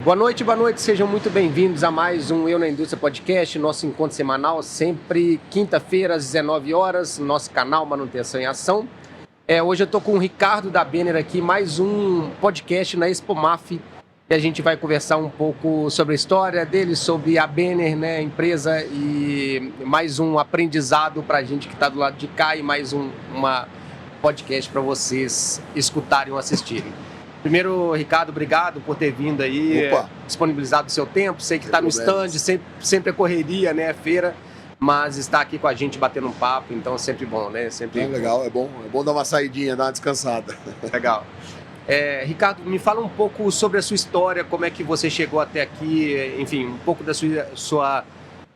Boa noite, sejam muito bem-vindos a mais um Eu na Indústria Podcast, nosso encontro semanal, sempre quinta-feira às 19 horas, no nosso canal Manutenção em Ação. Hoje eu estou com o Ricardo da Benner aqui, mais um podcast na Expomaf, e a gente vai conversar um pouco sobre a história dele, sobre a Benner, né, a empresa, e mais um aprendizado para a gente que está do lado de cá e mais uma podcast para vocês escutarem ou assistirem. Primeiro, Ricardo, obrigado por ter vindo aí, disponibilizado o seu tempo. Sei que está no stand, sempre é correria, né? É feira, mas está aqui com a gente batendo um papo, então é sempre bom, né? Sempre legal, é bom dar uma saidinha, dar uma descansada. Legal. Ricardo, me fala um pouco sobre a sua história, como é que você chegou até aqui, enfim, um pouco da sua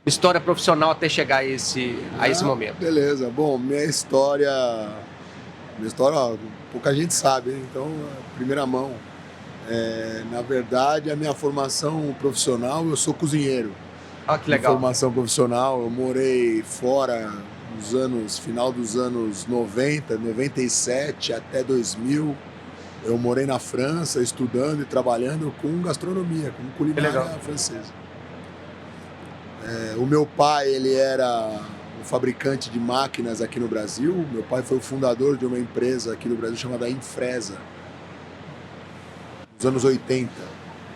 história profissional até chegar a esse momento. Beleza, bom, minha história, pouca gente sabe, hein? Então, primeira mão. Na verdade, a minha formação profissional, eu sou cozinheiro. Ah, que legal. Formação profissional, eu morei fora final dos anos 90, 97 até 2000. Eu morei na França, estudando e trabalhando com gastronomia, com culinária francesa. O meu pai, ele era um fabricante de máquinas aqui no Brasil. Meu pai foi o fundador de uma empresa aqui no Brasil chamada Infresa, nos anos 80.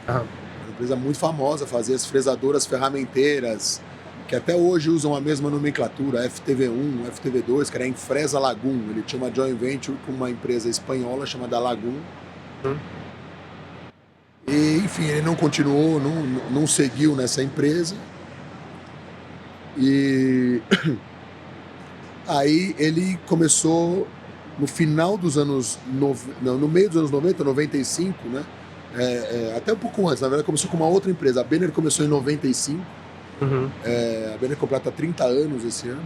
Uma empresa muito famosa, fazia as fresadoras ferramenteiras, que até hoje usam a mesma nomenclatura, FTV1, FTV2, que era a Infresa Lagoon. Ele tinha uma joint venture com uma empresa espanhola chamada Lagoon. E, enfim, ele não continuou, não seguiu nessa empresa. E aí ele começou no final dos anos... no meio dos anos 90, 95, né? Até um pouco antes, na verdade começou com uma outra empresa. A Benner começou em 95. A Benner completa 30 anos esse ano.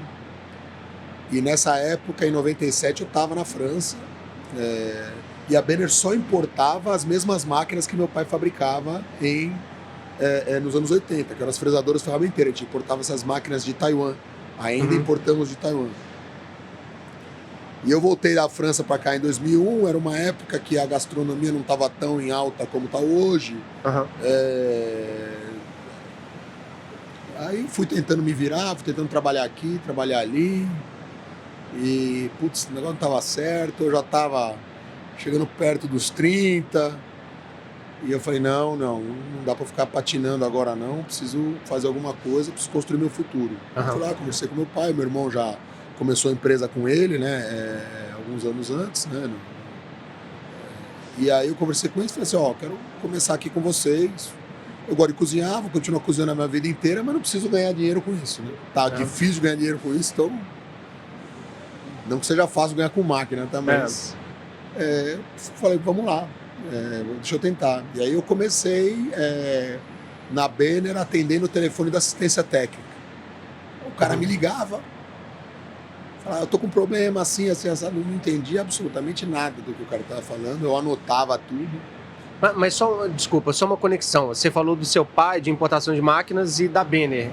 E nessa época, em 97, eu estava na França. E a Benner só importava as mesmas máquinas que meu pai fabricava nos anos 80, que eram as fresadoras ferramenteiras. A gente importava essas máquinas de Taiwan. Ainda importamos de Taiwan. E eu voltei da França para cá em 2001. Era uma época que a gastronomia não estava tão em alta como está hoje. Aí fui tentando me virar, fui tentando trabalhar aqui, trabalhar ali. E, putz, o negócio não estava certo. Eu já estava chegando perto dos 30. E eu falei, não dá para ficar patinando agora não. Preciso fazer alguma coisa, preciso construir meu futuro. Eu fui lá, conversei com meu pai. Meu irmão já começou a empresa com ele, né? Alguns anos antes, né? E aí eu conversei com ele e falei assim, quero começar aqui com vocês. Eu gosto de cozinhar, vou continuar cozinhando a minha vida inteira, mas não preciso ganhar dinheiro com isso, né? Tá difícil ganhar dinheiro com isso, então... Não que seja fácil ganhar com máquina, tá? Mas... falei, vamos lá, deixa eu tentar. E aí eu comecei na Benner atendendo o telefone da assistência técnica. O cara me ligava, falava, eu tô com um problema assim, não entendia absolutamente nada do que o cara estava falando, eu anotava tudo. Mas só uma conexão. Você falou do seu pai, de importação de máquinas, e da Benner.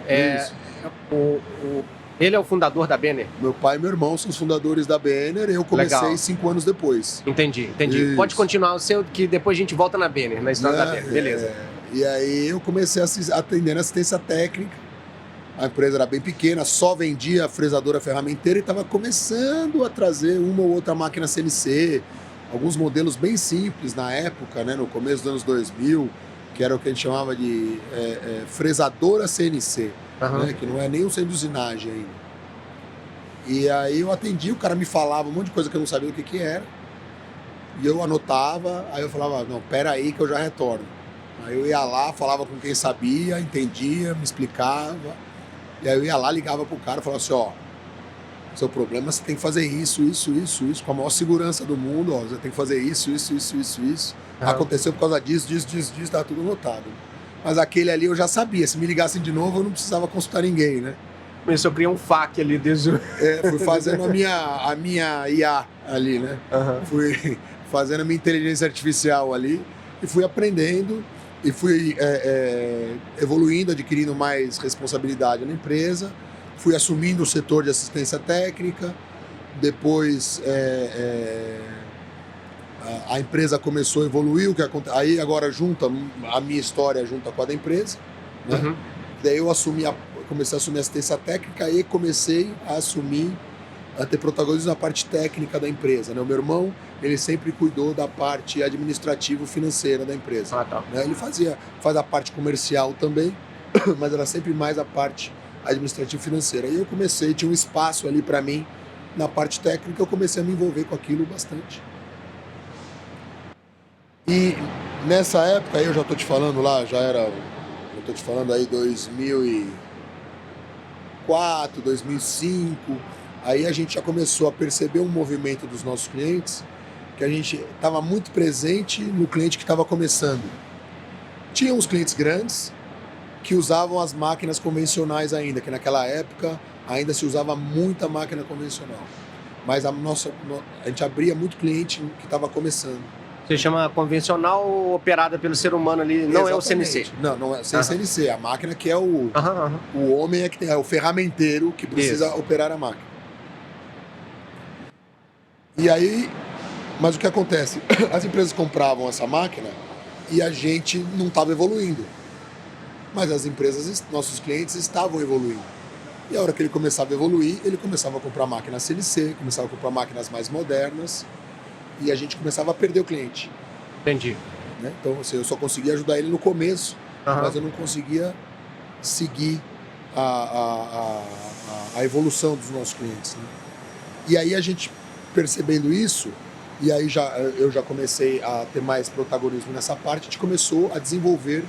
Ele é o fundador da Benner? Meu pai e meu irmão são os fundadores da Benner. Eu comecei 5 anos depois. Entendi. Isso. Pode continuar o seu, que depois a gente volta na Benner, na história da Benner. Beleza. E aí eu comecei atendendo assistência técnica. A empresa era bem pequena, só vendia a fresadora ferramenteira e estava começando a trazer uma ou outra máquina CNC. Alguns modelos bem simples na época, né, no começo dos anos 2000, que era o que a gente chamava de fresadora CNC, né, que não é nem um centro de usinagem ainda. E aí eu atendi, o cara me falava um monte de coisa que eu não sabia o que era, e eu anotava, aí eu falava, não, pera aí que eu já retorno. Aí eu ia lá, falava com quem sabia, entendia, me explicava, e aí eu ia lá, ligava pro cara e falava assim, seu problema, você tem que fazer isso, com a maior segurança do mundo, você tem que fazer isso. Aconteceu por causa disso, tá tudo anotado. Mas aquele ali eu já sabia, se me ligassem de novo eu não precisava consultar ninguém, né? Começou a criar um FAQ ali desde o... Fui fazendo a minha IA ali, né? Fui fazendo a minha inteligência artificial ali e fui aprendendo e fui evoluindo, adquirindo mais responsabilidade na empresa. Fui assumindo o setor de assistência técnica, depois A empresa começou a evoluir, aí agora junta a minha história junta com a da empresa, né? Uhum. Daí eu comecei a assumir assistência técnica e comecei a ter protagonismo na parte técnica da empresa, né? O meu irmão, ele sempre cuidou da parte administrativo-financeira da empresa. Tá. Né? Ele faz a parte comercial também, mas era sempre mais a parte administrativo-financeira. E eu tinha um espaço ali para mim na parte técnica, eu comecei a me envolver com aquilo bastante. E nessa época, eu já estou te falando lá, eu estou te falando aí 2004, 2005, aí a gente já começou a perceber um movimento dos nossos clientes, que a gente estava muito presente no cliente que estava começando. Tinha uns clientes grandes que usavam as máquinas convencionais ainda, que naquela época ainda se usava muita máquina convencional. Mas a gente abria muito cliente que estava começando. Você chama convencional operada pelo ser humano ali, não Exatamente. é o CNC? Não é sem CNC. A máquina que é o homem é o ferramenteiro que precisa operar a máquina. E aí, mas o que acontece? As empresas compravam essa máquina e a gente não estava evoluindo. Mas as empresas, nossos clientes estavam evoluindo. E a hora que ele começava a evoluir, ele começava a comprar máquinas CNC, começava a comprar máquinas mais modernas, e a gente começava a perder o cliente. Entendi. Né? Então, assim, eu só conseguia ajudar ele no começo, mas eu não conseguia seguir a evolução dos nossos clientes. Né? E aí a gente, percebendo isso, e aí eu já comecei a ter mais protagonismo nessa parte, a gente começou a desenvolver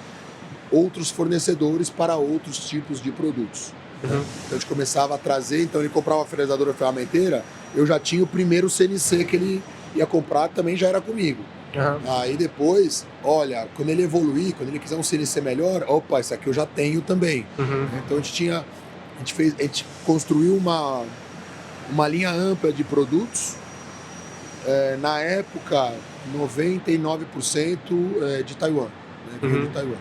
outros fornecedores para outros tipos de produtos. Então a gente começava a trazer, então ele comprava a fresadora ferramenteira, eu já tinha o primeiro CNC que ele ia comprar, também já era comigo. Aí depois, olha, quando ele evoluir, quando ele quiser um CNC melhor, opa, esse aqui eu já tenho também. Então a gente construiu uma linha ampla de produtos, na época 99% de Taiwan, né, de Taiwan.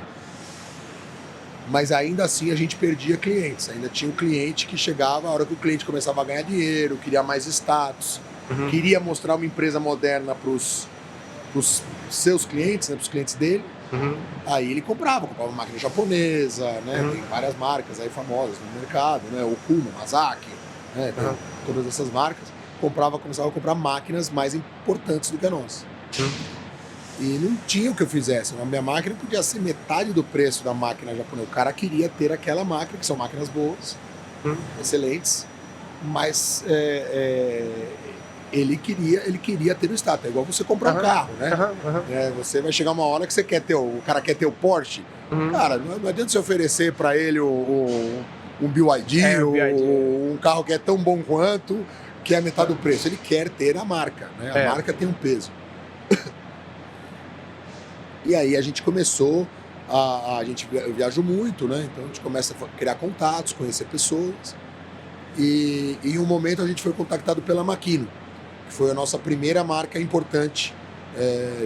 Mas ainda assim a gente perdia clientes, ainda tinha um cliente que chegava, a hora que o cliente começava a ganhar dinheiro, queria mais status, queria mostrar uma empresa moderna para os seus clientes, né, para os clientes dele, aí ele comprava uma máquina japonesa, né, tem várias marcas aí famosas no mercado, né, Okuma, Masaki, né, todas essas marcas, começava a comprar máquinas mais importantes do que a nossa. E não tinha o que eu fizesse. A minha máquina podia ser metade do preço da máquina japonesa. O cara queria ter aquela máquina, que são máquinas boas, excelentes, mas ele queria ter o status. É igual você comprar um carro, né? Você vai chegar uma hora que você quer ter o cara quer ter o Porsche. Cara, não adianta você oferecer para ele um BYD ou um carro que é tão bom quanto, que é a metade do preço. Ele quer ter a marca, né? A marca tem um peso. E aí a gente começou, eu viajo muito, né? Então a gente começa a criar contatos, conhecer pessoas. E em um momento a gente foi contactado pela Makino, que foi a nossa primeira marca importante.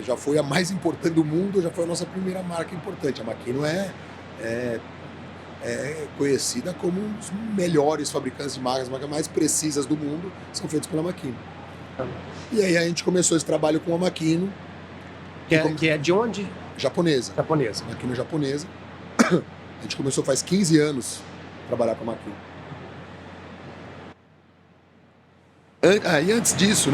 Já foi a mais importante do mundo, já foi a nossa primeira marca importante. A Makino é conhecida como um dos melhores fabricantes de máquinas, as máquinas mais precisas do mundo são feitas pela Makino. E aí a gente começou esse trabalho com a Makino. Que é de onde? Japonesa. Japonesa. Japonesa. A gente começou faz 15 anos a trabalhar com a Makino. E antes disso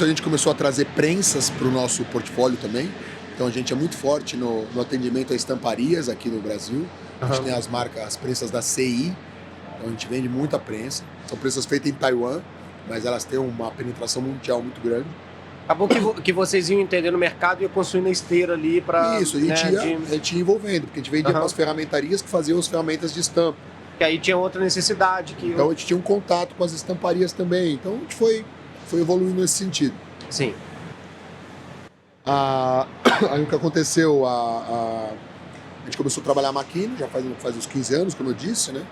a gente começou a trazer prensas para o nosso portfólio também. Então a gente é muito forte no atendimento a estamparias aqui no Brasil. A gente tem as prensas da CI, então a gente vende muita prensa. São prensas feitas em Taiwan, mas elas têm uma penetração mundial muito grande. Acabou que vocês iam entender no mercado e iam construindo a esteira ali para... Isso, a gente ia envolvendo, porque a gente vendia para as ferramentarias que faziam as ferramentas de estampa. E aí tinha outra necessidade. Então a gente tinha um contato com as estamparias também. Então a gente foi evoluindo nesse sentido. Sim. Aí o que aconteceu, a gente começou a trabalhar a Makino, já faz uns 15 anos, como eu disse, né?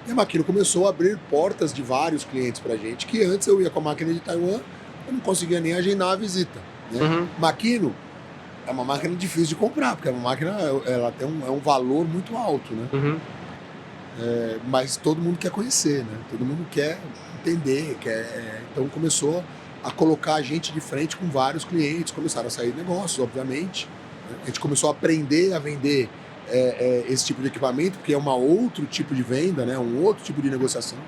E a Makino começou a abrir portas de vários clientes pra gente, que antes eu ia com a máquina de Taiwan, eu não conseguia nem agendar a visita. Né? Makino é uma máquina difícil de comprar, porque é uma máquina, ela tem um valor muito alto, né? Mas todo mundo quer conhecer, né? Todo mundo quer entender, então começou a colocar a gente de frente com vários clientes, começaram a sair negócios, obviamente. A gente começou a aprender a vender esse tipo de equipamento, porque é um outro tipo de venda, né? Um outro tipo de negociação.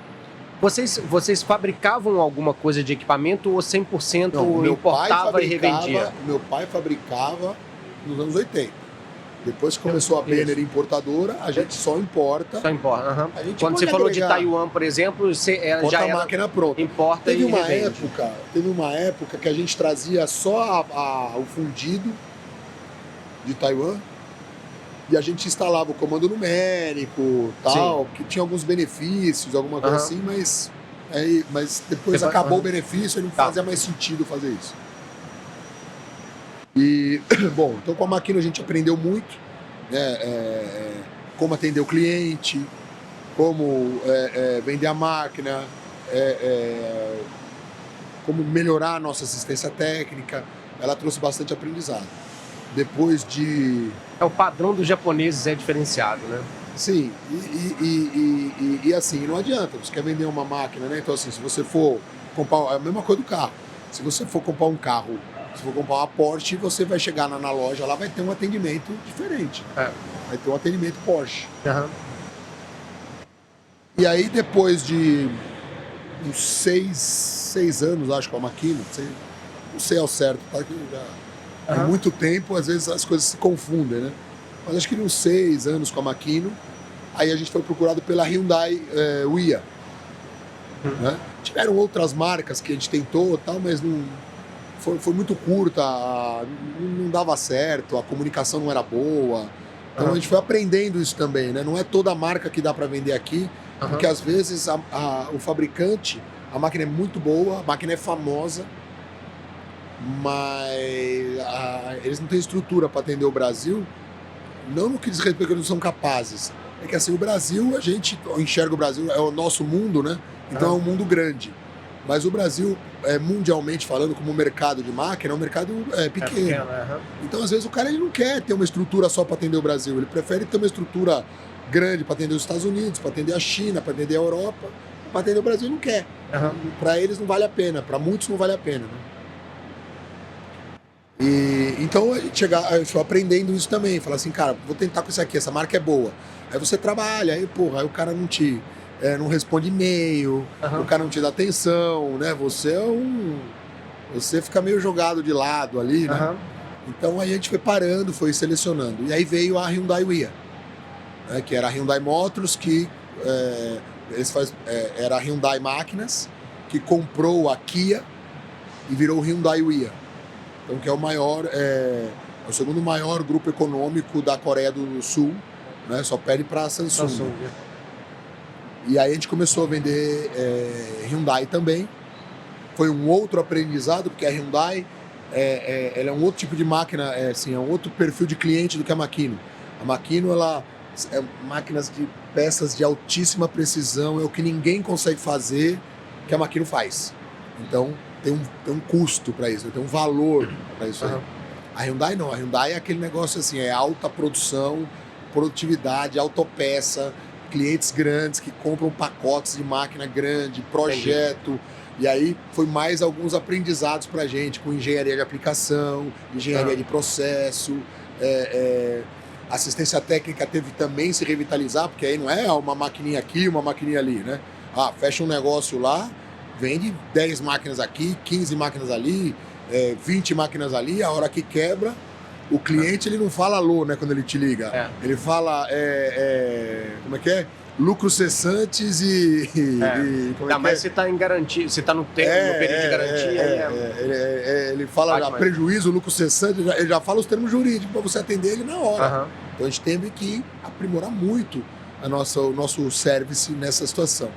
Vocês fabricavam alguma coisa de equipamento ou 100% Não, importava e revendia? Meu pai fabricava nos anos 80. Depois que começou a Benner importadora, a gente só importa. Só importa. Uhum. Quando você falou de Taiwan, por exemplo, já era máquina pronta. Importa teve e uma revende. Teve uma época que a gente trazia só o fundido de Taiwan e a gente instalava o comando numérico, tal, que tinha alguns benefícios, alguma coisa assim, mas depois acabou o benefício e não fazia mais sentido fazer isso. E, bom, então com a Makino a gente aprendeu muito, né, como atender o cliente, como vender a máquina, como melhorar a nossa assistência técnica. Ela trouxe bastante aprendizado. Depois de... O padrão dos japoneses é diferenciado, né? Sim, e assim, não adianta, você quer vender uma máquina, né? Então assim, se você for comprar, é a mesma coisa do carro. Se você for comprar um carro, se for comprar uma Porsche, você vai chegar na loja, lá vai ter um atendimento diferente. Vai ter um atendimento Porsche. Uhum. E aí depois de uns 6 anos, acho, com a Makino, não sei ao certo, tá? Há muito tempo, às vezes as coisas se confundem, né? Mas acho que uns 6 anos com a Makino, aí a gente foi procurado pela Hyundai Wia. Né? Tiveram outras marcas que a gente tentou, tal, mas não foi muito curta, não dava certo, a comunicação não era boa. Então a gente foi aprendendo isso também, né? Não é toda marca que dá para vender aqui, porque às vezes o fabricante, a máquina é muito boa, a máquina é famosa, mas eles não têm estrutura para atender o Brasil, não no que diz respeito, porque eles não são capazes. É que assim, o Brasil, a gente enxerga o Brasil, é o nosso mundo, né? Então é um mundo grande. Mas o Brasil, mundialmente falando, como mercado de máquina, é um mercado pequeno. Então, às vezes, o cara ele não quer ter uma estrutura só para atender o Brasil. Ele prefere ter uma estrutura grande para atender os Estados Unidos, para atender a China, para atender a Europa. Para atender o Brasil, ele não quer. Para eles não vale a pena, para muitos não vale a pena. Né? Então, a gente foi aprendendo isso também. Falar assim, cara, vou tentar com isso aqui, essa marca é boa. Aí você trabalha, aí o cara não responde e-mail, o cara não te dá atenção, né? Você fica meio jogado de lado ali, né? Então aí a gente foi parando, foi selecionando. E aí veio a Hyundai Wia, né? Que era a Hyundai Motors, que era a Hyundai Máquinas, que comprou a Kia e virou Hyundai Wia. Então que é o segundo maior grupo econômico da Coreia do Sul, né? Só perde para a Samsung. E aí a gente começou a vender Hyundai também. Foi um outro aprendizado, porque a Hyundai ela é um outro tipo de máquina, é um outro perfil de cliente do que a Makino. A Makino, ela é máquinas de peças de altíssima precisão, é o que ninguém consegue fazer que a Makino faz. Então tem um custo para isso, tem um valor para isso aí. A Hyundai não, a Hyundai é aquele negócio assim, é alta produção, produtividade, autopeça, clientes grandes que compram pacotes de máquina grande, projeto. Entendi. E aí foi mais alguns aprendizados para a gente, com engenharia de aplicação, engenharia de processo, assistência técnica teve também se revitalizar, porque aí não é uma maquininha aqui, uma maquininha ali, né? Fecha um negócio lá, vende 10 máquinas aqui, 15 máquinas ali, 20 máquinas ali, a hora que quebra, o cliente ele não fala alô, né, quando ele te liga. Ele fala, como é que é? Lucros cessantes mas você está em garantia, você está no período de garantia. Ele fala prejuízo, lucro cessante, ele já fala os termos jurídicos para você atender ele na hora. Então a gente teve que aprimorar muito o nosso service nessa situação.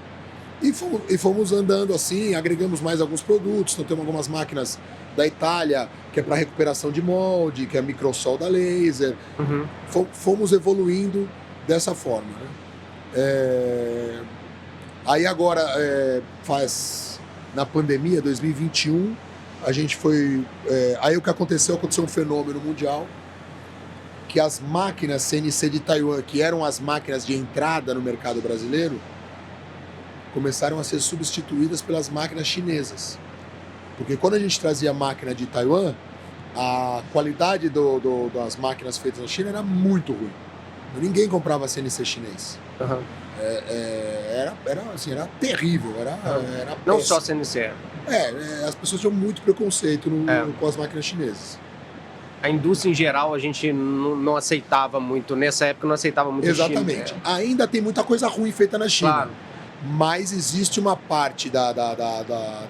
E fomos andando assim, agregamos mais alguns produtos, então temos algumas máquinas da Itália, que é para recuperação de molde, que é microsolda laser. Fomos evoluindo dessa forma, né? Aí agora, na pandemia, 2021, a gente foi... aí o que aconteceu um fenômeno mundial, que as máquinas CNC de Taiwan, que eram as máquinas de entrada no mercado brasileiro, começaram a ser substituídas pelas máquinas chinesas. Porque quando a gente trazia máquina de Taiwan, a qualidade das máquinas feitas na China era muito ruim. Ninguém comprava CNC chinês. Uhum. Era terrível, era não péssimo. só CNC. As pessoas tinham muito preconceito com as máquinas chinesas. A indústria em geral a gente não aceitava muito, nessa época não aceitava muito. Exatamente. China. Ainda tem muita coisa ruim feita na China. Claro. Mas existe uma parte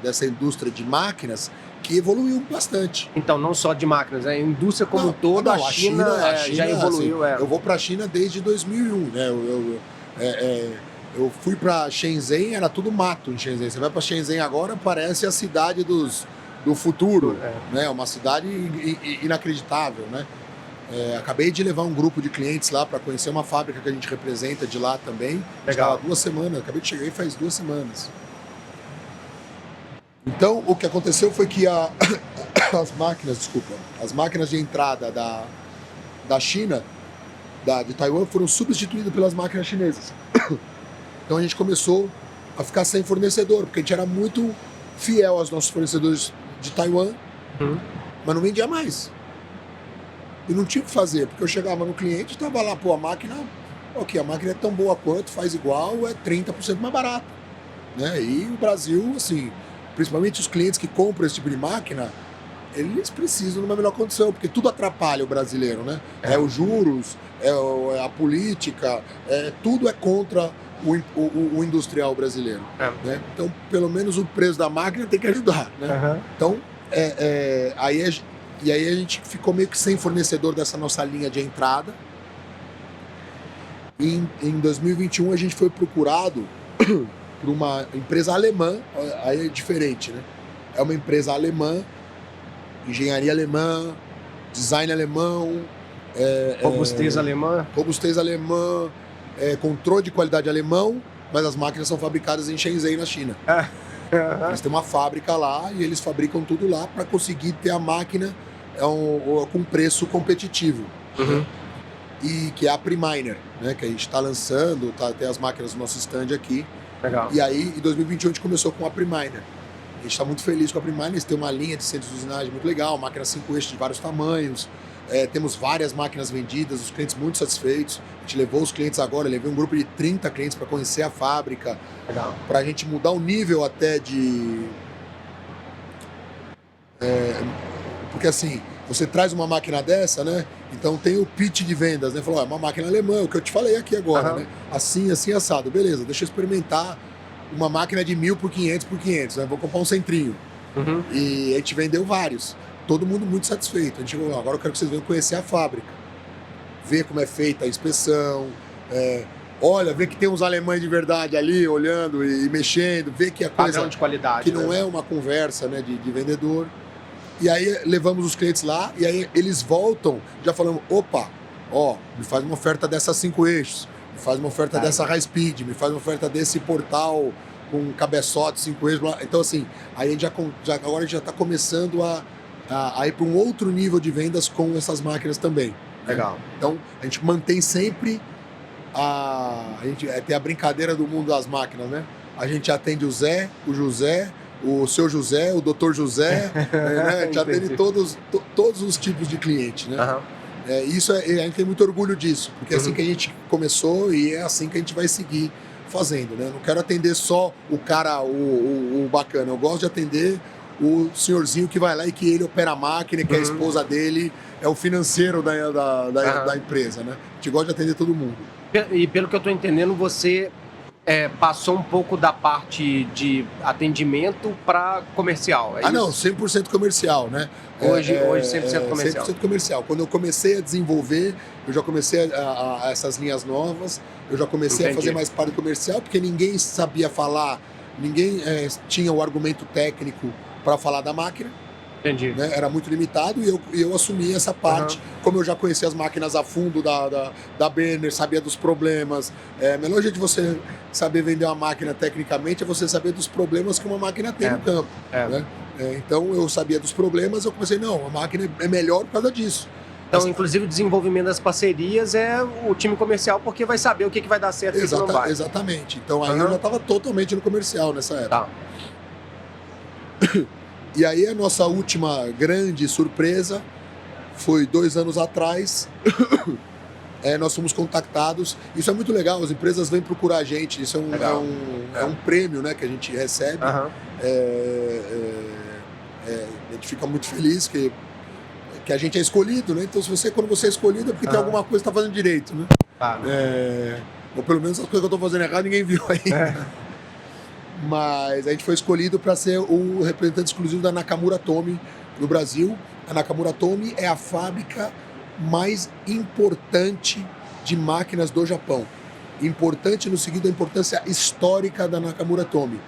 dessa indústria de máquinas que evoluiu bastante. Então, não só de máquinas, a indústria como um todo, a China já evoluiu. Assim, eu vou para a China desde 2001, né? Eu fui para Shenzhen, era tudo mato em Shenzhen. Você vai para Shenzhen agora, parece a cidade do futuro, né? Uma cidade inacreditável, né? Acabei de levar um grupo de clientes lá para conhecer uma fábrica que a gente representa de lá também. Legal. 2 semanas, acabei de chegar aí faz 2 semanas. Então, o que aconteceu foi que as máquinas de entrada da China, de Taiwan, foram substituídas pelas máquinas chinesas. Então a gente começou a ficar sem fornecedor, porque a gente era muito fiel aos nossos fornecedores de Taiwan, mas não vendia mais. E não tinha o que fazer, porque eu chegava no cliente e estava lá, a máquina é tão boa quanto, faz igual, é 30% mais barata. Né? E o Brasil, assim, principalmente os clientes que compram esse tipo de máquina, eles precisam de uma melhor condição, porque tudo atrapalha o brasileiro, né? Os juros, a política, tudo é contra o industrial brasileiro. Né? Então, pelo menos o preço da máquina tem que ajudar. Né? Então, aí a gente ficou meio que sem fornecedor dessa nossa linha de entrada. Em 2021 a gente foi procurado por uma empresa alemã, aí é diferente, né? É uma empresa alemã, engenharia alemã, design alemão, robustez alemã, controle de qualidade alemão, mas as máquinas são fabricadas em Shenzhen, na China. Eles têm uma fábrica lá e eles fabricam tudo lá para conseguir ter a máquina com preço competitivo. E que é a Priminer, né? Que a gente está lançando, tem as máquinas no nosso stand aqui. Legal. E aí, em 2021, a gente começou com a Priminer. A gente está muito feliz com a Priminer, eles têm uma linha de centros de usinagem muito legal, máquina 5 eixos de vários tamanhos, temos várias máquinas vendidas, os clientes muito satisfeitos. A gente levou os clientes agora, levei um grupo de 30 clientes para conhecer a fábrica, para a gente mudar o nível até de... porque assim, você traz uma máquina dessa, né? Então tem o pitch de vendas, né? Falou, é uma máquina alemã, o que eu te falei aqui agora, né? Assim, assado. Beleza, deixa eu experimentar uma máquina de 1.000 por 500 por 500, né? Vou comprar um centrinho. E a gente vendeu vários. Todo mundo muito satisfeito. A gente falou, agora eu quero que vocês venham conhecer a fábrica. Ver como é feita a inspeção. Olha, ver que tem uns alemães de verdade ali, olhando e mexendo. Ver que a coisa... Padrão de qualidade. Que não é uma conversa, né, de vendedor. E aí levamos os clientes lá e aí eles voltam já falando, opa, me faz uma oferta dessas 5 eixos, me faz uma oferta dessa high speed, me faz uma oferta desse portal com cabeçote, 5 eixos. Então assim, aí a gente agora a gente já está começando a ir para um outro nível de vendas com essas máquinas também. Legal. Né? Então a gente mantém sempre a gente tem a brincadeira do mundo das máquinas, né? A gente atende o Zé, o José, o seu José, o doutor José, né? A gente atende todos os tipos de cliente, né? Isso a gente tem muito orgulho disso, porque é assim que a gente começou e é assim que a gente vai seguir fazendo, né? Não quero atender só o cara, o bacana, eu gosto de atender o senhorzinho que vai lá e que ele opera a máquina, que a esposa dele é o financeiro da empresa, né? A gente gosta de atender todo mundo. E pelo que eu estou entendendo, você passou um pouco da parte de atendimento para comercial. Não, 100% comercial, né? Hoje 100% comercial. 100% comercial. Quando eu comecei a desenvolver, eu já comecei a essas linhas novas, eu já comecei a fazer mais parte comercial, porque ninguém sabia falar, ninguém tinha o argumento técnico para falar da máquina. Entendi. Né? Era muito limitado e eu assumi essa parte. Como eu já conhecia as máquinas a fundo da Berner, sabia dos problemas. A melhor jeito de você saber vender uma máquina tecnicamente é você saber dos problemas que uma máquina tem no campo. Né? Então eu sabia dos problemas, eu comecei, não, a máquina é melhor por causa disso. Então, inclusive, o desenvolvimento das parcerias é o time comercial, porque vai saber o que vai dar certo e o que não vai. Exatamente. Então aí eu já estava totalmente no comercial nessa época. E aí a nossa última grande surpresa foi 2 anos atrás. Nós fomos contactados. Isso é muito legal, as empresas vêm procurar a gente. Isso é um prêmio, né, que a gente recebe. Aham. A gente fica muito feliz que a gente é escolhido, né? Então, quando você é escolhido é porque tem alguma coisa que está fazendo direito, né? Claro. Ou pelo menos as coisas que eu estou fazendo errado ninguém viu ainda. Mas a gente foi escolhido para ser o representante exclusivo da Nakamura Tomy no Brasil. A Nakamura Tomy é a fábrica mais importante de máquinas do Japão. Importante no seguinte, a importância histórica da Nakamura Tomy.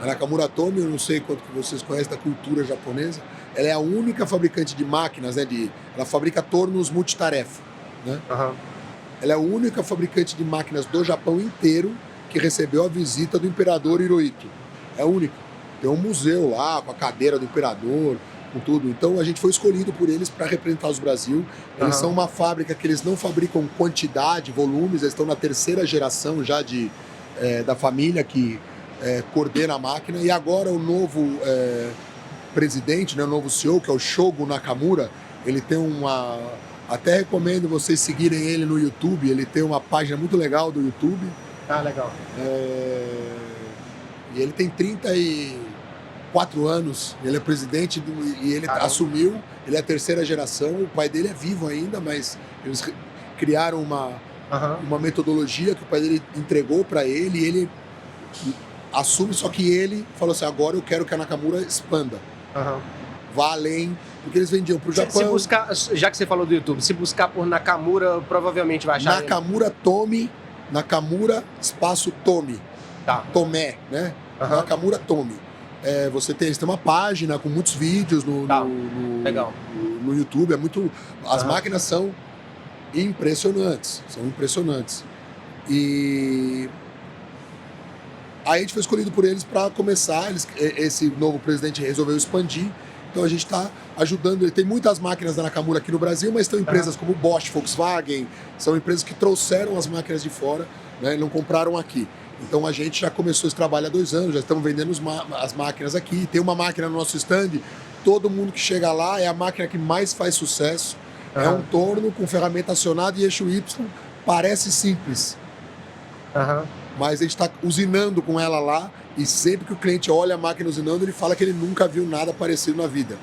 A Nakamura Tomy, eu não sei quanto que vocês conhecem da cultura japonesa, ela é a única fabricante de máquinas, né, ela fabrica tornos multitarefa. Né? Ela é a única fabricante de máquinas do Japão inteiro que recebeu a visita do imperador Hirohito. É a única. Tem um museu lá com a cadeira do imperador, com tudo. Então a gente foi escolhido por eles para representar o Brasil. Eles são uma fábrica que eles não fabricam quantidade, volumes, eles estão na 3ª geração já da família que coordena a máquina. E agora o novo presidente, né, o novo CEO, que é o Shogo Nakamura, ele tem até recomendo vocês seguirem ele no YouTube, ele tem uma página muito legal do YouTube. Ah, legal. E ele tem 34 anos, ele é presidente e ele assumiu, ele é a 3ª geração, o pai dele é vivo ainda, mas eles criaram uma metodologia que o pai dele entregou para ele e ele assume, só que ele falou assim, agora eu quero que a Nakamura expanda. Vá além, porque eles vendiam para o Japão. Se buscar, já que você falou do YouTube, se buscar por Nakamura, provavelmente vai achar Nakamura Tomy, Nakamura espaço Tomy. Tá. Tomé, né? Nakamura Tomy. Eles têm uma página com muitos vídeos Legal. no YouTube. As máquinas são impressionantes. E aí a gente foi escolhido por eles para começar. Esse novo presidente resolveu expandir. Então a gente está ajudando. Ele tem muitas máquinas da Nakamura aqui no Brasil, mas tem empresas como Bosch, Volkswagen, são empresas que trouxeram as máquinas de fora, né, e não compraram aqui. Então a gente já começou esse trabalho há 2 anos, já estamos vendendo as máquinas aqui. Tem uma máquina no nosso stand, todo mundo que chega lá é a máquina que mais faz sucesso. É um torno com ferramenta acionada e eixo Y, parece simples. Mas a gente está usinando com ela lá e sempre que o cliente olha a máquina usinando, ele fala que ele nunca viu nada parecido na vida.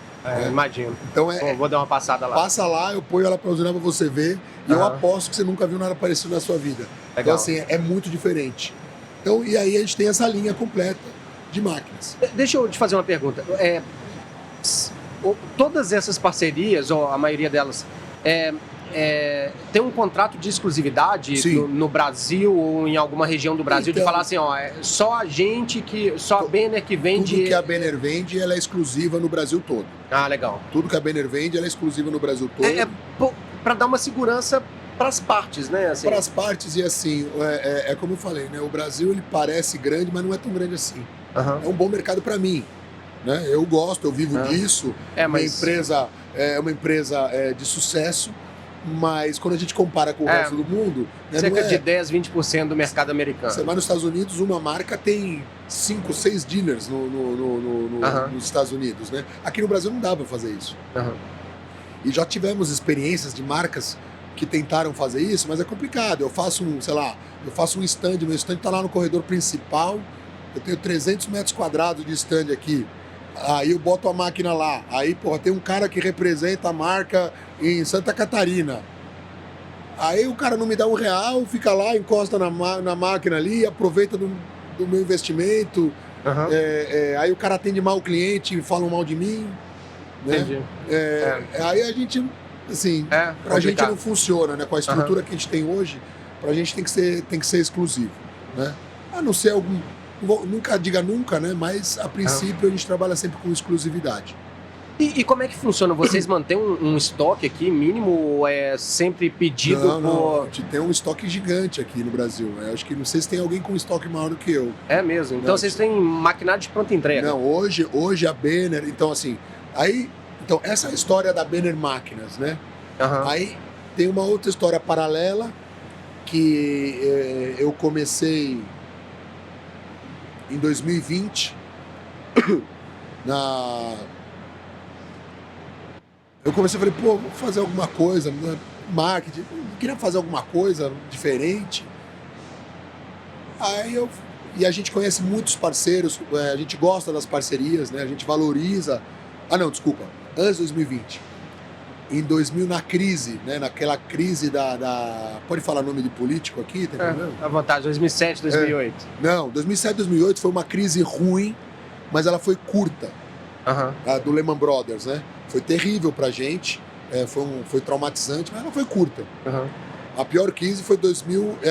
Imagino. Então vou dar uma passada lá. Passa lá, eu ponho ela para usinar para você ver e eu aposto que você nunca viu nada parecido na sua vida. Legal. Então assim, é muito diferente. Então, e aí a gente tem essa linha completa de máquinas. Deixa eu te fazer uma pergunta. Todas essas parcerias, ou a maioria delas, tem um contrato de exclusividade no Brasil ou em alguma região do Brasil, então, de falar assim, só a gente só a Benner que vende... Tudo que a Benner vende, ela é exclusiva no Brasil todo. Ah, legal. Tudo que a Benner vende, ela é exclusiva no Brasil todo. Para dar uma segurança para as partes, né? Assim. Para as partes e assim, como eu falei, né? O Brasil ele parece grande, mas não é tão grande assim. É um bom mercado para mim. Né? Eu gosto, eu vivo disso. Minha empresa é uma empresa de sucesso. Mas quando a gente compara com o resto do mundo... Né, cerca de 10, 20% do mercado americano. Você vai nos Estados Unidos, uma marca tem 5, 6 dealers nos Estados Unidos. Né? Aqui no Brasil não dá para fazer isso. E já tivemos experiências de marcas que tentaram fazer isso, mas é complicado. Eu faço um stand, meu stand está lá no corredor principal, eu tenho 300 metros quadrados de stand aqui. Aí eu boto a máquina lá. Aí, tem um cara que representa a marca em Santa Catarina. Aí o cara não me dá R$1, fica lá, encosta na máquina ali, aproveita do meu investimento. Aí o cara atende mal o cliente, falam mal de mim. Né? Entendi. Aí a gente, assim, pra gente não funciona, né? Com a estrutura que a gente tem hoje, pra gente tem que ser exclusivo. Né? A não ser algum... Nunca diga nunca, né? Mas a princípio a gente trabalha sempre com exclusividade. E como é que funciona? Vocês mantêm um estoque aqui mínimo ou é sempre pedido Não, a gente tem um estoque gigante aqui no Brasil. Eu acho que não sei se tem alguém com estoque maior do que eu. É mesmo? Então vocês têm maquinário de pronta entrega? Não, hoje a Benner... Então assim, essa é a história da Benner Máquinas, né? Aí tem uma outra história paralela que eu comecei... Em 2020, Eu comecei a falar, pô, vou fazer alguma coisa, né? Marketing, eu queria fazer alguma coisa diferente. E a gente conhece muitos parceiros, a gente gosta das parcerias, né? A gente valoriza. Antes de 2020. Em 2000, na crise, né? Naquela crise Pode falar nome de político aqui? Tá à vontade, 2007, 2008. Não, 2007, 2008 foi uma crise ruim, mas ela foi curta. A do Lehman Brothers, né? Foi terrível pra gente, foi traumatizante, mas ela foi curta. A pior crise foi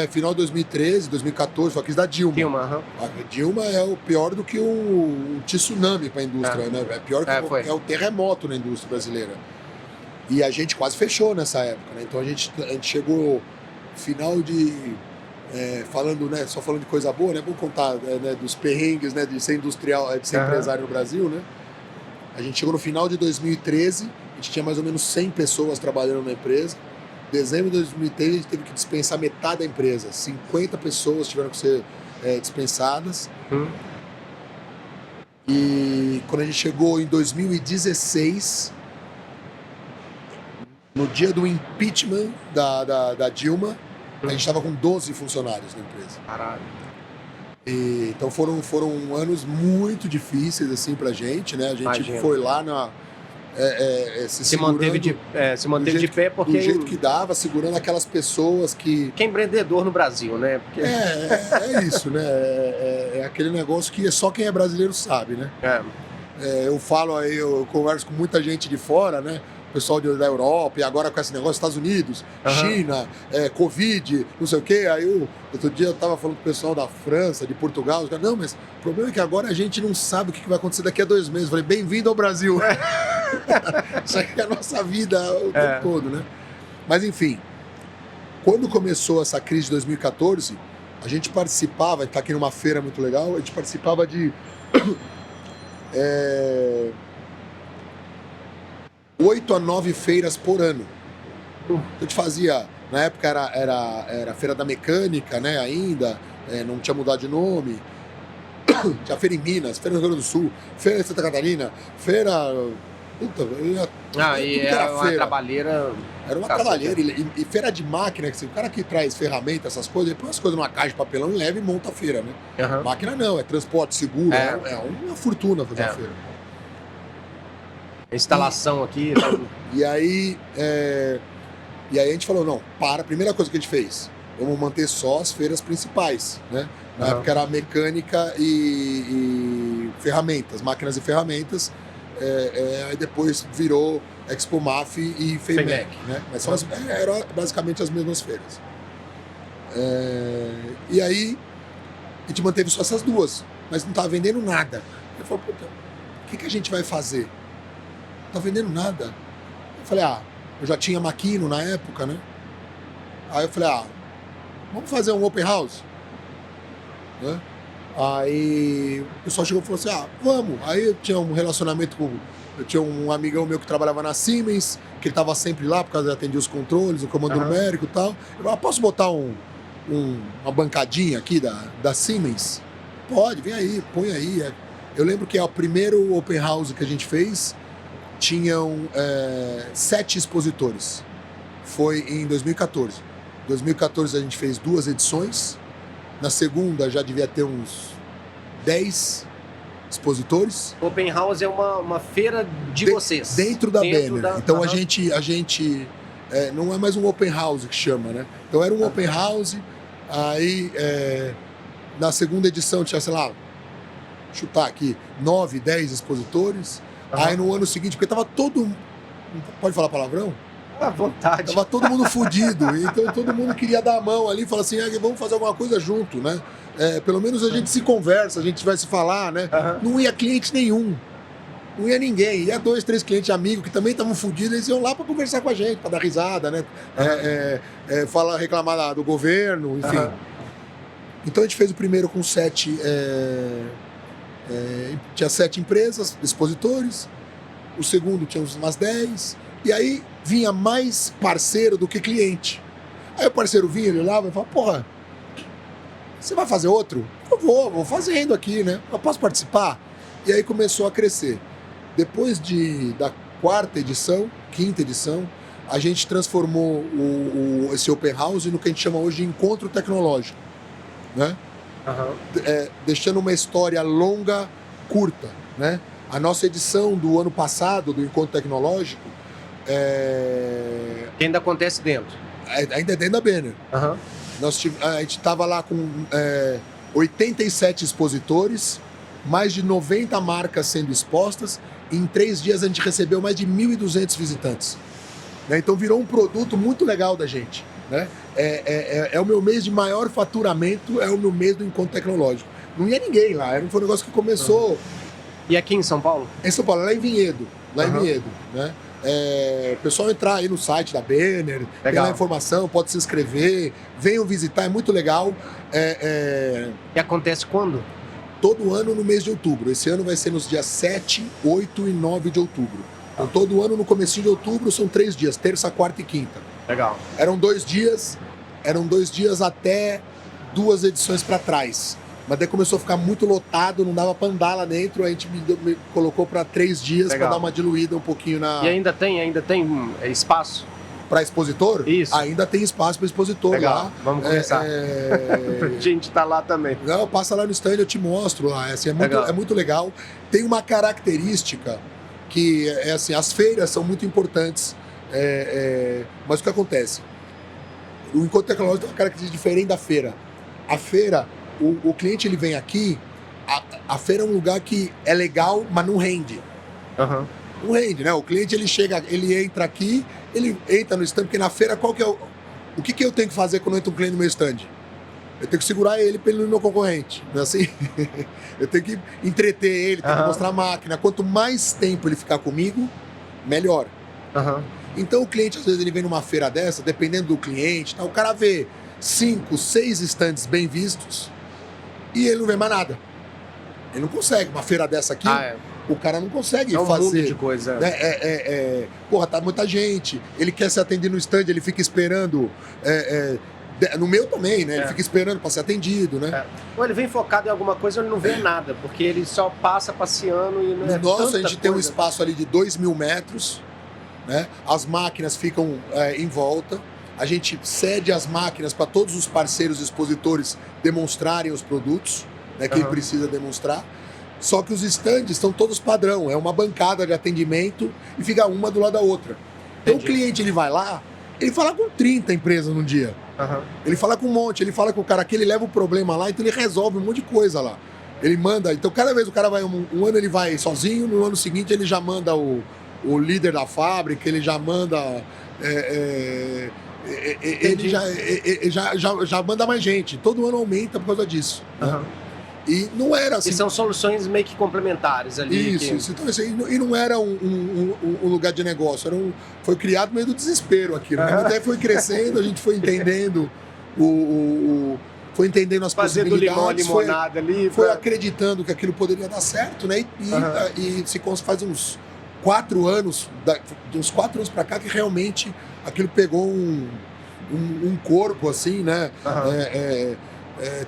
final de 2013, 2014, foi a crise da Dilma. A Dilma é o pior do que um tsunami para a indústria, né? É pior que o terremoto na indústria brasileira. E a gente quase fechou nessa época, né? Então a gente chegou final de... só falando de coisa boa, né? Vamos contar né, dos perrengues, né, de ser industrial, de ser empresário no Brasil, né? A gente chegou no final de 2013, a gente tinha mais ou menos 100 pessoas trabalhando na empresa. Em dezembro de 2013, a gente teve que dispensar metade da empresa. 50 pessoas tiveram que ser dispensadas. E quando a gente chegou em 2016, no dia do impeachment da Dilma, a gente estava com 12 funcionários na empresa. Caralho. Então foram anos muito difíceis assim, pra gente, né? A gente foi lá se manteve de pé porque... Do jeito que dava, segurando aquelas pessoas que... Que é empreendedor no Brasil, né? Porque... É isso, né? É aquele negócio que só quem é brasileiro sabe, né? Eu falo aí, eu converso com muita gente de fora, né? Pessoal da Europa, e agora com esse negócio Estados Unidos, China, Covid, não sei o quê. Aí outro dia eu tava falando com o pessoal da França, de Portugal, os caras, não, mas o problema é que agora a gente não sabe o que vai acontecer daqui a 2 meses. Eu falei, bem-vindo ao Brasil. Isso aqui é a nossa vida o tempo todo, né? Mas enfim, quando começou essa crise de 2014, a gente participava, tá aqui numa feira muito legal, a gente participava de 8 a 9 feiras por ano. Então a gente fazia, na época era a Feira da Mecânica, né, ainda, não tinha mudado de nome. Tinha feira em Minas, feira no Rio Grande do Sul, feira em Santa Catarina, feira... era uma trabalheira... Era uma trabalheira, e feira de máquina, o cara que traz ferramenta, essas coisas, ele põe as coisas numa caixa de papelão e leva e monta a feira, né? Máquina não, é transporte seguro, é uma fortuna fazer a feira. Instalação aqui. E aí a gente falou, não, a primeira coisa que a gente fez, vamos manter só as feiras principais, né? Na época era mecânica e ferramentas, máquinas e ferramentas, aí depois virou Expo Maf e FEMEC, né? Mas eram basicamente as mesmas feiras. E aí a gente manteve só essas duas, mas não estava vendendo nada. Eu falei, puta, o que a gente vai fazer? Não tá vendendo nada. Eu falei, eu já tinha Maquino na época, né? Aí eu falei, vamos fazer um open house? Né? Aí o pessoal chegou e falou assim, vamos. Aí eu tinha um relacionamento eu tinha um amigão meu que trabalhava na Siemens, que ele estava sempre lá, por causa de atender os controles, o comando numérico e tal. Eu falei, posso botar uma bancadinha aqui da Siemens? Pode, vem aí, põe aí. Eu lembro que o primeiro open house que a gente fez, tinham 7 expositores. Foi em 2014. Em 2014 a gente fez 2 edições. Na segunda já devia ter uns 10 expositores. Open House é uma feira de vocês. Dentro da Banner. Então a gente não é mais um Open House que chama, né? Então era um Open House, aí na segunda edição tinha, sei lá, chutar aqui, 9, 10 expositores. Aí no ano seguinte, porque tava todo... Pode falar palavrão? À vontade. Tava todo mundo fudido, então todo mundo queria dar a mão ali e falar assim, vamos fazer alguma coisa junto, né? Pelo menos a gente se conversa, a gente vai se falar, né? Não ia cliente nenhum, não ia ninguém. Ia 2, 3 clientes amigos que também estavam fudidos, eles iam lá para conversar com a gente, para dar risada, né? Reclamar do governo, enfim. Então a gente fez o primeiro com 7... tinha 7 empresas, expositores. O segundo tinha umas 10. E aí vinha mais parceiro do que cliente. Aí o parceiro vinha, ele olhava e falava, porra, você vai fazer outro? Eu vou fazendo aqui, né? Eu posso participar? E aí começou a crescer. Depois da quinta edição, a gente transformou esse Open House no que a gente chama hoje de encontro tecnológico, né? Deixando uma história longa, curta, né? A nossa edição do ano passado, do encontro tecnológico, que ainda acontece dentro. Ainda é dentro da Banner. A gente estava lá com 87 expositores, mais de 90 marcas sendo expostas. E em 3 dias a gente recebeu mais de 1.200 visitantes. Né? Então virou um produto muito legal da gente. Né? É o meu mês de maior faturamento, é o meu mês do encontro tecnológico. Não ia ninguém lá, foi um negócio que começou... E aqui em São Paulo? Em São Paulo, lá em Vinhedo. Em Vinhedo, né? O pessoal entrar aí no site da Banner, tem lá a informação, pode se inscrever, venham visitar, é muito legal. E acontece quando? Todo ano no mês de outubro. Esse ano vai ser nos dias 7, 8 e 9 de outubro. Então todo ano no comecinho de outubro são 3 dias, terça, quarta e quinta. Legal. Eram 2 dias até 2 edições para trás. Mas daí começou a ficar muito lotado, não dava pra andar lá dentro, a gente me colocou para 3 dias para dar uma diluída um pouquinho na... E ainda tem espaço? Para expositor? Isso. Ainda tem espaço para expositor. Legal. Lá. Vamos começar. A gente tá lá também. Não, passa lá no stand, eu te mostro lá. É muito legal. Tem uma característica que as feiras são muito importantes. Mas o que acontece? O encontro tecnológico tem uma característica diferente da feira. A feira, o cliente ele vem aqui, a feira é um lugar que é legal, mas não rende. Não rende, né? O cliente ele entra aqui, ele entra no stand, porque na feira qual que é o que eu tenho que fazer quando entra um cliente no meu stand? Eu tenho que segurar ele para ele não ir no meu concorrente, não é assim? Eu tenho que entreter ele, tenho que mostrar a máquina. Quanto mais tempo ele ficar comigo, melhor. Então o cliente, às vezes, ele vem numa feira dessa, dependendo do cliente, tá? O cara vê 5, 6 stands bem vistos e ele não vê mais nada. Ele não consegue. Uma feira dessa aqui, o cara não consegue fazer. Mundo de coisa. Né? Porra, tá muita gente. Ele quer se atender no stand, ele fica esperando. No meu também, né? Ele fica esperando para ser atendido, né? Ou ele vem focado em alguma coisa, ele não vê nada, porque ele só passa passeando e não é Nossa, a gente tem um coisa. espaço ali de 2.000 metros, né? As máquinas ficam em volta. A gente cede as máquinas para todos os parceiros expositores demonstrarem os produtos, né, que ele precisa demonstrar. Só que os stands estão todos padrão, é uma bancada de atendimento e fica uma do lado da outra. Então o cliente ele vai lá, ele fala com 30 empresas num dia. Ele fala com um monte, ele fala com o cara que ele leva o problema lá, então ele resolve um monte de coisa lá. Ele manda, então cada vez o cara vai, um ano ele vai sozinho, no ano seguinte ele já manda o líder da fábrica, ele já manda... ele já manda mais gente. Todo ano aumenta por causa disso. Né? E não era assim. E são soluções meio que complementares ali. Isso. Então, assim, e não era um lugar de negócio. Foi criado no meio do desespero aquilo. Né? Até foi crescendo, a gente foi entendendo foi entendendo as possibilidades. Fazendo limonada ali. Foi acreditando que aquilo poderia dar certo, né? E se faz uns 4 anos, de uns 4 anos para cá, que realmente aquilo pegou um corpo, assim, né?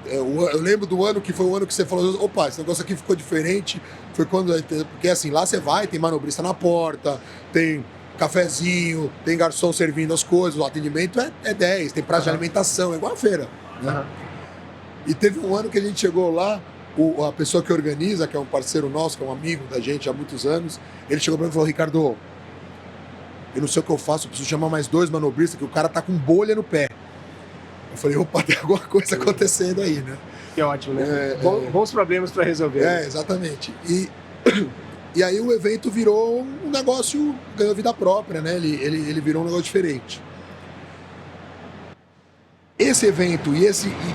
Eu lembro do ano que foi o ano que você falou, opa, esse negócio aqui ficou diferente. Foi quando, porque assim, lá você vai, tem manobrista na porta, tem cafezinho, tem garçom servindo as coisas, o atendimento é 10, tem prazo de alimentação, é igual a feira. Né? E teve um ano que a gente chegou lá, a pessoa que organiza, que é um parceiro nosso, que é um amigo da gente há muitos anos, ele chegou pra mim e falou, Ricardo, eu não sei o que eu faço, eu preciso chamar mais 2 manobristas, que o cara tá com bolha no pé. Eu falei, opa, tem alguma coisa acontecendo aí, né? Que ótimo, né? Bons problemas para resolver. Exatamente. E aí o evento virou um negócio, ganhou vida própria, né? Ele virou um negócio diferente. Esse evento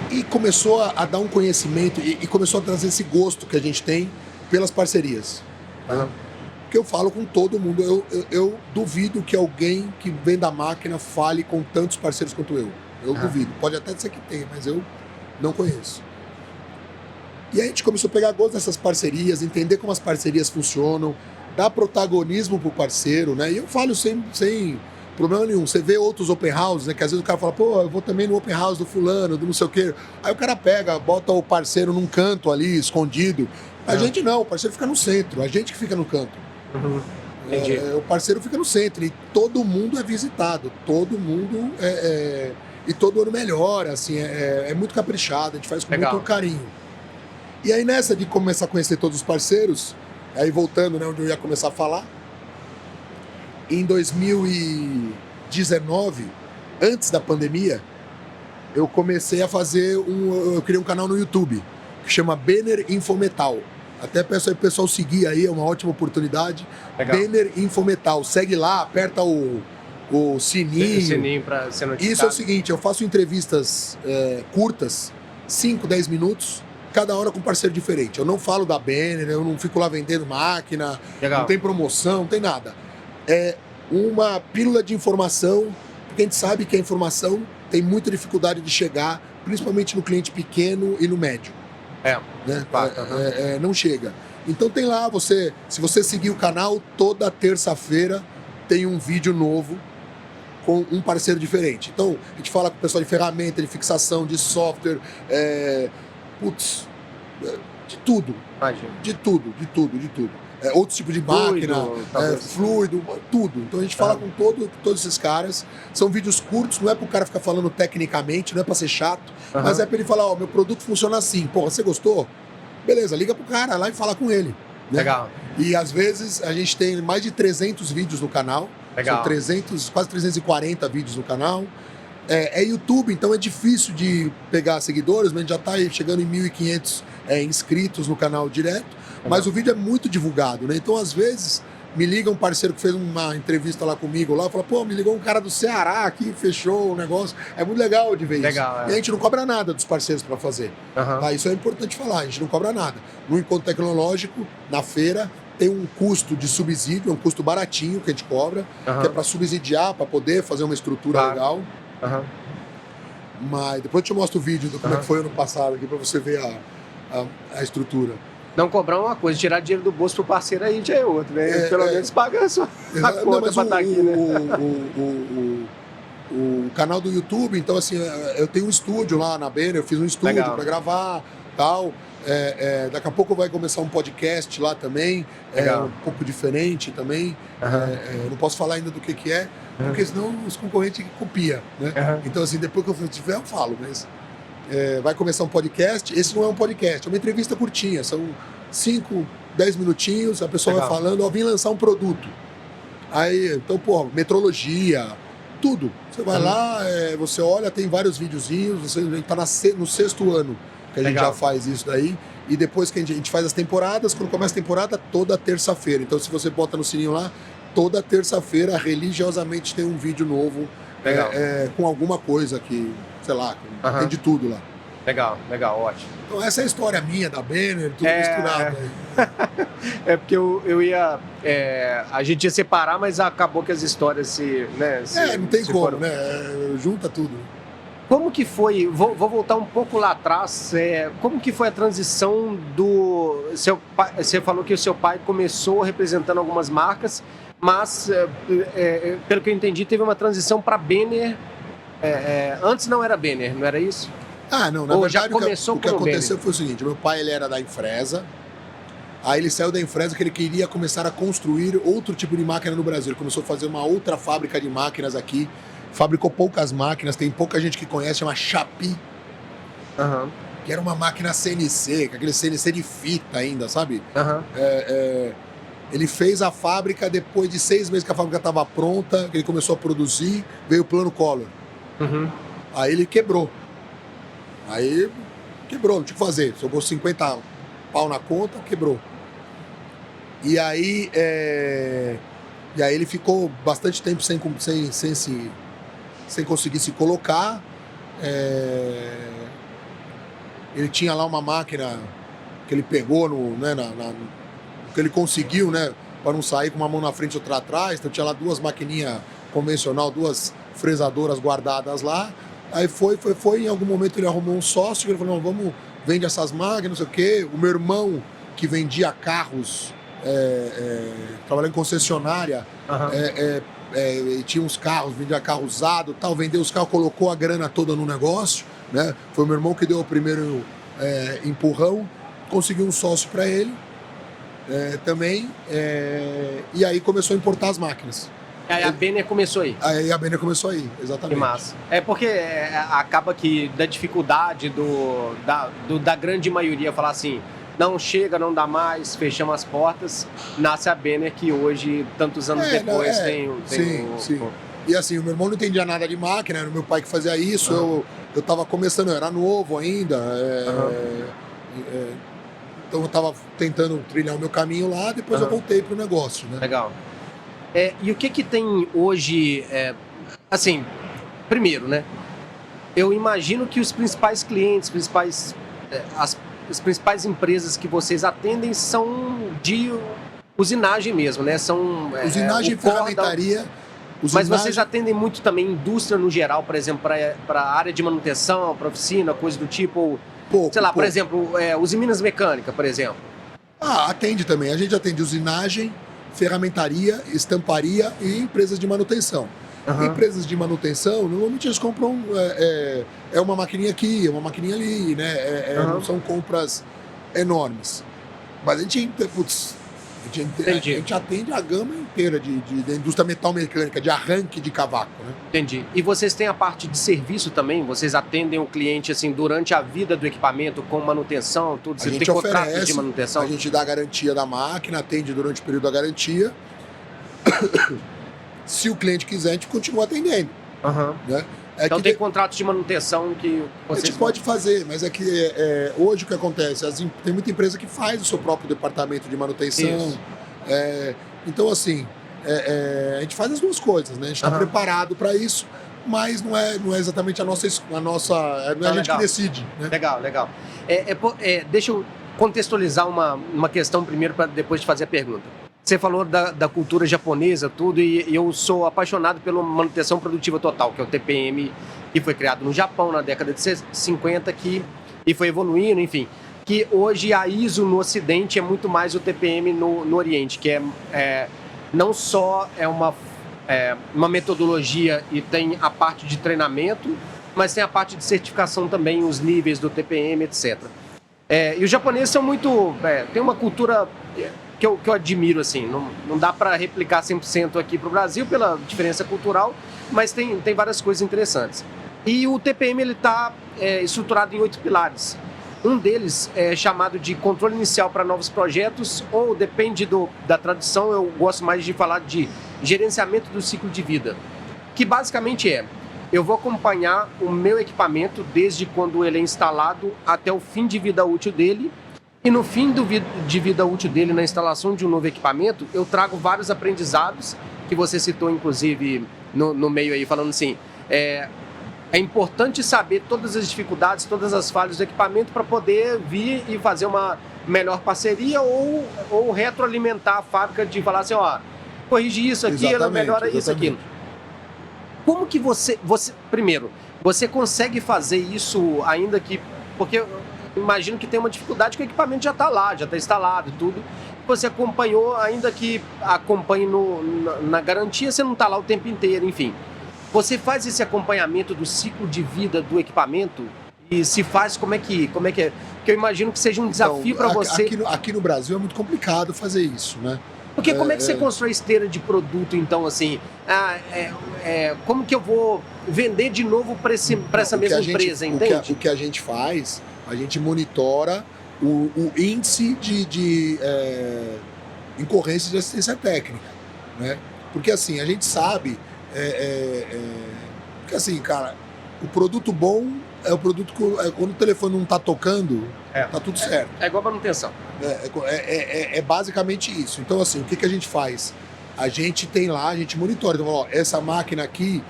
e começou a dar um conhecimento e começou a trazer esse gosto que a gente tem pelas parcerias. Porque eu falo com todo mundo, eu duvido que alguém que venda a máquina fale com tantos parceiros quanto eu. Eu duvido. Pode até ser que tenha, mas eu não conheço. E aí a gente começou a pegar gosto dessas parcerias, entender como as parcerias funcionam, dar protagonismo pro parceiro, né? E eu falo sem Problema nenhum. Você vê outros open houses, né? Que às vezes o cara fala, pô, eu vou também no open house do fulano, do não sei o quê. Aí o cara pega, bota o parceiro num canto ali, escondido. A gente não, o parceiro fica no centro, a gente que fica no canto. Entendi. O parceiro fica no centro e todo mundo é visitado, todo mundo e todo ano melhora, assim, é muito caprichado, a gente faz com muito carinho. E aí nessa de começar a conhecer todos os parceiros, aí voltando, né, onde eu ia começar a falar, em 2019, antes da pandemia, eu comecei a fazer eu criei um canal no YouTube, que chama Benner Infometal. Até peço aí pro pessoal seguir aí, é uma ótima oportunidade. Legal. Benner Infometal, segue lá, aperta o sininho. O sininho pra ser notificado. Isso é o seguinte, eu faço entrevistas curtas, 5, 10 minutos, cada hora com um parceiro diferente. Eu não falo da Benner, eu não fico lá vendendo máquina, não tem promoção, não tem nada. É uma pílula de informação, porque a gente sabe que a informação tem muita dificuldade de chegar, principalmente no cliente pequeno e no médio. Né? Não chega. Então tem lá, se você seguir o canal, toda terça-feira tem um vídeo novo com um parceiro diferente. Então, a gente fala com o pessoal de ferramenta, de fixação, de software, de tudo. Imagina. De tudo. Outros tipos de máquina, fluido, tudo. Então a gente fala com todos esses caras. São vídeos curtos, não é pro cara ficar falando tecnicamente, não é pra ser chato, mas é pra ele falar, ó, meu produto funciona assim. Porra, você gostou? Beleza, liga pro cara lá e fala com ele. Né? Legal. E às vezes a gente tem mais de 300 vídeos no canal. Legal. São quase 340 vídeos no canal. É YouTube, então é difícil de pegar seguidores, mas a gente já tá chegando em 1.500 inscritos no canal direto. Mas o vídeo é muito divulgado, né? Então, às vezes, me liga um parceiro que fez uma entrevista lá comigo, lá, fala, pô, me ligou um cara do Ceará aqui, fechou o negócio. É muito legal de ver isso. E a gente não cobra nada dos parceiros para fazer. Tá? Isso é importante falar, a gente não cobra nada. No encontro tecnológico, na feira, tem um custo de subsídio, um custo baratinho que a gente cobra, que é para subsidiar, para poder fazer uma estrutura legal. Mas depois eu te mostro o vídeo do como é que foi ano passado aqui, para você ver a estrutura. Não cobrar uma coisa, tirar dinheiro do bolso pro parceiro aí já é outro, né? Pelo menos paga a sua conta pra estar aqui, né? O canal do YouTube, então assim, eu tenho um estúdio lá na Benner, eu fiz um estúdio para gravar, tal. Daqui a pouco vai começar um podcast lá também, um pouco diferente também. Eu não posso falar ainda do que é, porque senão os concorrentes copiam, né? Então assim, depois que eu tiver, eu falo, mas... vai começar um podcast. Esse não é um podcast, é uma entrevista curtinha. São 5, 10 minutinhos, a pessoa vai falando, ó, vim lançar um produto. Aí, então, pô, metrologia, tudo. Você vai lá, você olha, tem vários videozinhos, você tá no 6º ano que a gente já faz isso daí. E depois que a gente faz as temporadas, quando começa a temporada, toda terça-feira. Então, se você bota no sininho lá, toda terça-feira, religiosamente, tem um vídeo novo com alguma coisa que... sei lá, tem de tudo lá. Legal, ótimo. Então essa é a história minha, da Benner, tudo misturado aí. Porque eu ia... a gente ia separar, mas acabou que as histórias não tem como, né? Junta tudo. Como que foi... Vou voltar um pouco lá atrás. Como que foi a transição do... seu pai, você falou que o seu pai começou representando algumas marcas, mas, pelo que eu entendi, teve uma transição para Benner... antes não era Benner, não era isso? Não, na Ou verdade já começou o que aconteceu Benner? foi o seguinte, meu pai ele era da Infresa, aí ele saiu da Infresa que ele queria começar a construir outro tipo de máquina no Brasil, ele começou a fazer uma outra fábrica de máquinas aqui, fabricou poucas máquinas, tem pouca gente que conhece, chama Chapi, que era uma máquina CNC, com aquele CNC de fita ainda, sabe? Ele fez a fábrica, depois de 6 meses que a fábrica estava pronta, que ele começou a produzir, veio o plano Collor. Aí ele quebrou. Não tinha o que fazer. Sobrou 50 pau na conta, quebrou. E aí ele ficou bastante tempo sem conseguir se colocar. Ele tinha lá uma máquina que ele pegou que ele conseguiu, né? Para não sair com uma mão na frente e outra atrás. Então tinha lá 2 maquininhas convencional, 2 fresadoras guardadas lá. Aí foi, em algum momento ele arrumou um sócio, ele falou, não, vende essas máquinas, não sei o quê. O meu irmão, que vendia carros, trabalhando em concessionária, tinha uns carros, vendia carro usado, tal, vendeu os carros, colocou a grana toda no negócio, né? Foi o meu irmão que deu o primeiro empurrão, conseguiu um sócio para ele também, e aí começou a importar as máquinas. Aí a Benner começou aí. Aí a Benner começou aí, exatamente. Que massa. Porque acaba que da dificuldade da grande maioria falar assim, não chega, não dá mais, fechamos as portas, nasce a Benner que hoje, tantos anos depois, tem sim. E assim, o meu irmão não entendia nada de máquina, era o meu pai que fazia isso, eu tava começando, eu era novo ainda, então eu tava tentando trilhar o meu caminho lá, depois eu voltei pro negócio, né? Legal. E o que tem hoje, assim, primeiro, né? Eu imagino que os principais clientes, as principais empresas que vocês atendem são de usinagem mesmo, né? São usinagem e ferramentaria. Mas vocês atendem muito também indústria no geral, por exemplo, para a área de manutenção, para oficina, coisa do tipo, por exemplo, Usiminas Mecânica, por exemplo. Atende também. A gente atende usinagem, ferramentaria, estamparia e empresas de manutenção. Empresas de manutenção, normalmente eles compram uma maquininha aqui, uma maquininha ali, né? Não são compras enormes. Mas a gente atende a gama inteira da indústria metal-mecânica, de arranque de cavaco, né? Entendi. E vocês têm a parte de serviço também? Vocês atendem o cliente assim durante a vida do equipamento, com manutenção, tudo? Você tem contrato de manutenção? A gente dá a garantia da máquina, atende durante o período da garantia. Se o cliente quiser, a gente continua atendendo. Né? Então tem contratos de manutenção que vocês... A gente pode fazer, mas é que hoje o que acontece? Tem muita empresa que faz o seu próprio departamento de manutenção. Então, assim, a gente faz as duas coisas, né? A gente está preparado para isso, mas não é exatamente a nossa não é a gente que decide. Né? Legal. Deixa eu contextualizar uma questão primeiro para depois te fazer a pergunta. Você falou da cultura japonesa, tudo, e eu sou apaixonado pela manutenção produtiva total, que é o TPM, que foi criado no Japão na década de 50, e foi evoluindo, enfim. Que hoje a ISO no Ocidente é muito mais o TPM no Oriente, que não só uma metodologia e tem a parte de treinamento, mas tem a parte de certificação também, os níveis do TPM, etc. E os japoneses são muito... tem uma cultura... Que eu admiro, assim, não dá para replicar 100% aqui para o Brasil pela diferença cultural, mas tem várias coisas interessantes. E o TPM está estruturado em 8 pilares. Um deles é chamado de controle inicial para novos projetos, ou depende da tradução, eu gosto mais de falar de gerenciamento do ciclo de vida, que basicamente eu vou acompanhar o meu equipamento desde quando ele é instalado até o fim de vida útil dele. E no fim de vida útil dele, na instalação de um novo equipamento, eu trago vários aprendizados, que você citou, inclusive, no meio aí, falando assim, é importante saber todas as dificuldades, todas as falhas do equipamento para poder vir e fazer uma melhor parceria ou retroalimentar a fábrica de falar assim, corrige isso aqui, ela melhora isso, aquilo. Como que você... Primeiro, você consegue fazer isso ainda que... Porque... Imagino que tem uma dificuldade que o equipamento já está lá, já está instalado e tudo. Você acompanhou, ainda que acompanhe na garantia, você não está lá o tempo inteiro, enfim. Você faz esse acompanhamento do ciclo de vida do equipamento? E se faz, como é que é? Porque eu imagino que seja um desafio para você. Aqui no Brasil é muito complicado fazer isso, né? Porque como é que você constrói esteira de produto, então, assim? Como que eu vou vender de novo para essa mesma empresa, entende? O que a gente faz... A gente monitora o índice de incorrência de assistência técnica, né? Porque assim, a gente sabe que assim, cara, o produto bom é o produto que quando o telefone não está tocando, tá tudo certo. É igual a manutenção. É basicamente isso. Então assim, o que a gente faz? A gente tem lá, a gente monitora. Então, essa máquina aqui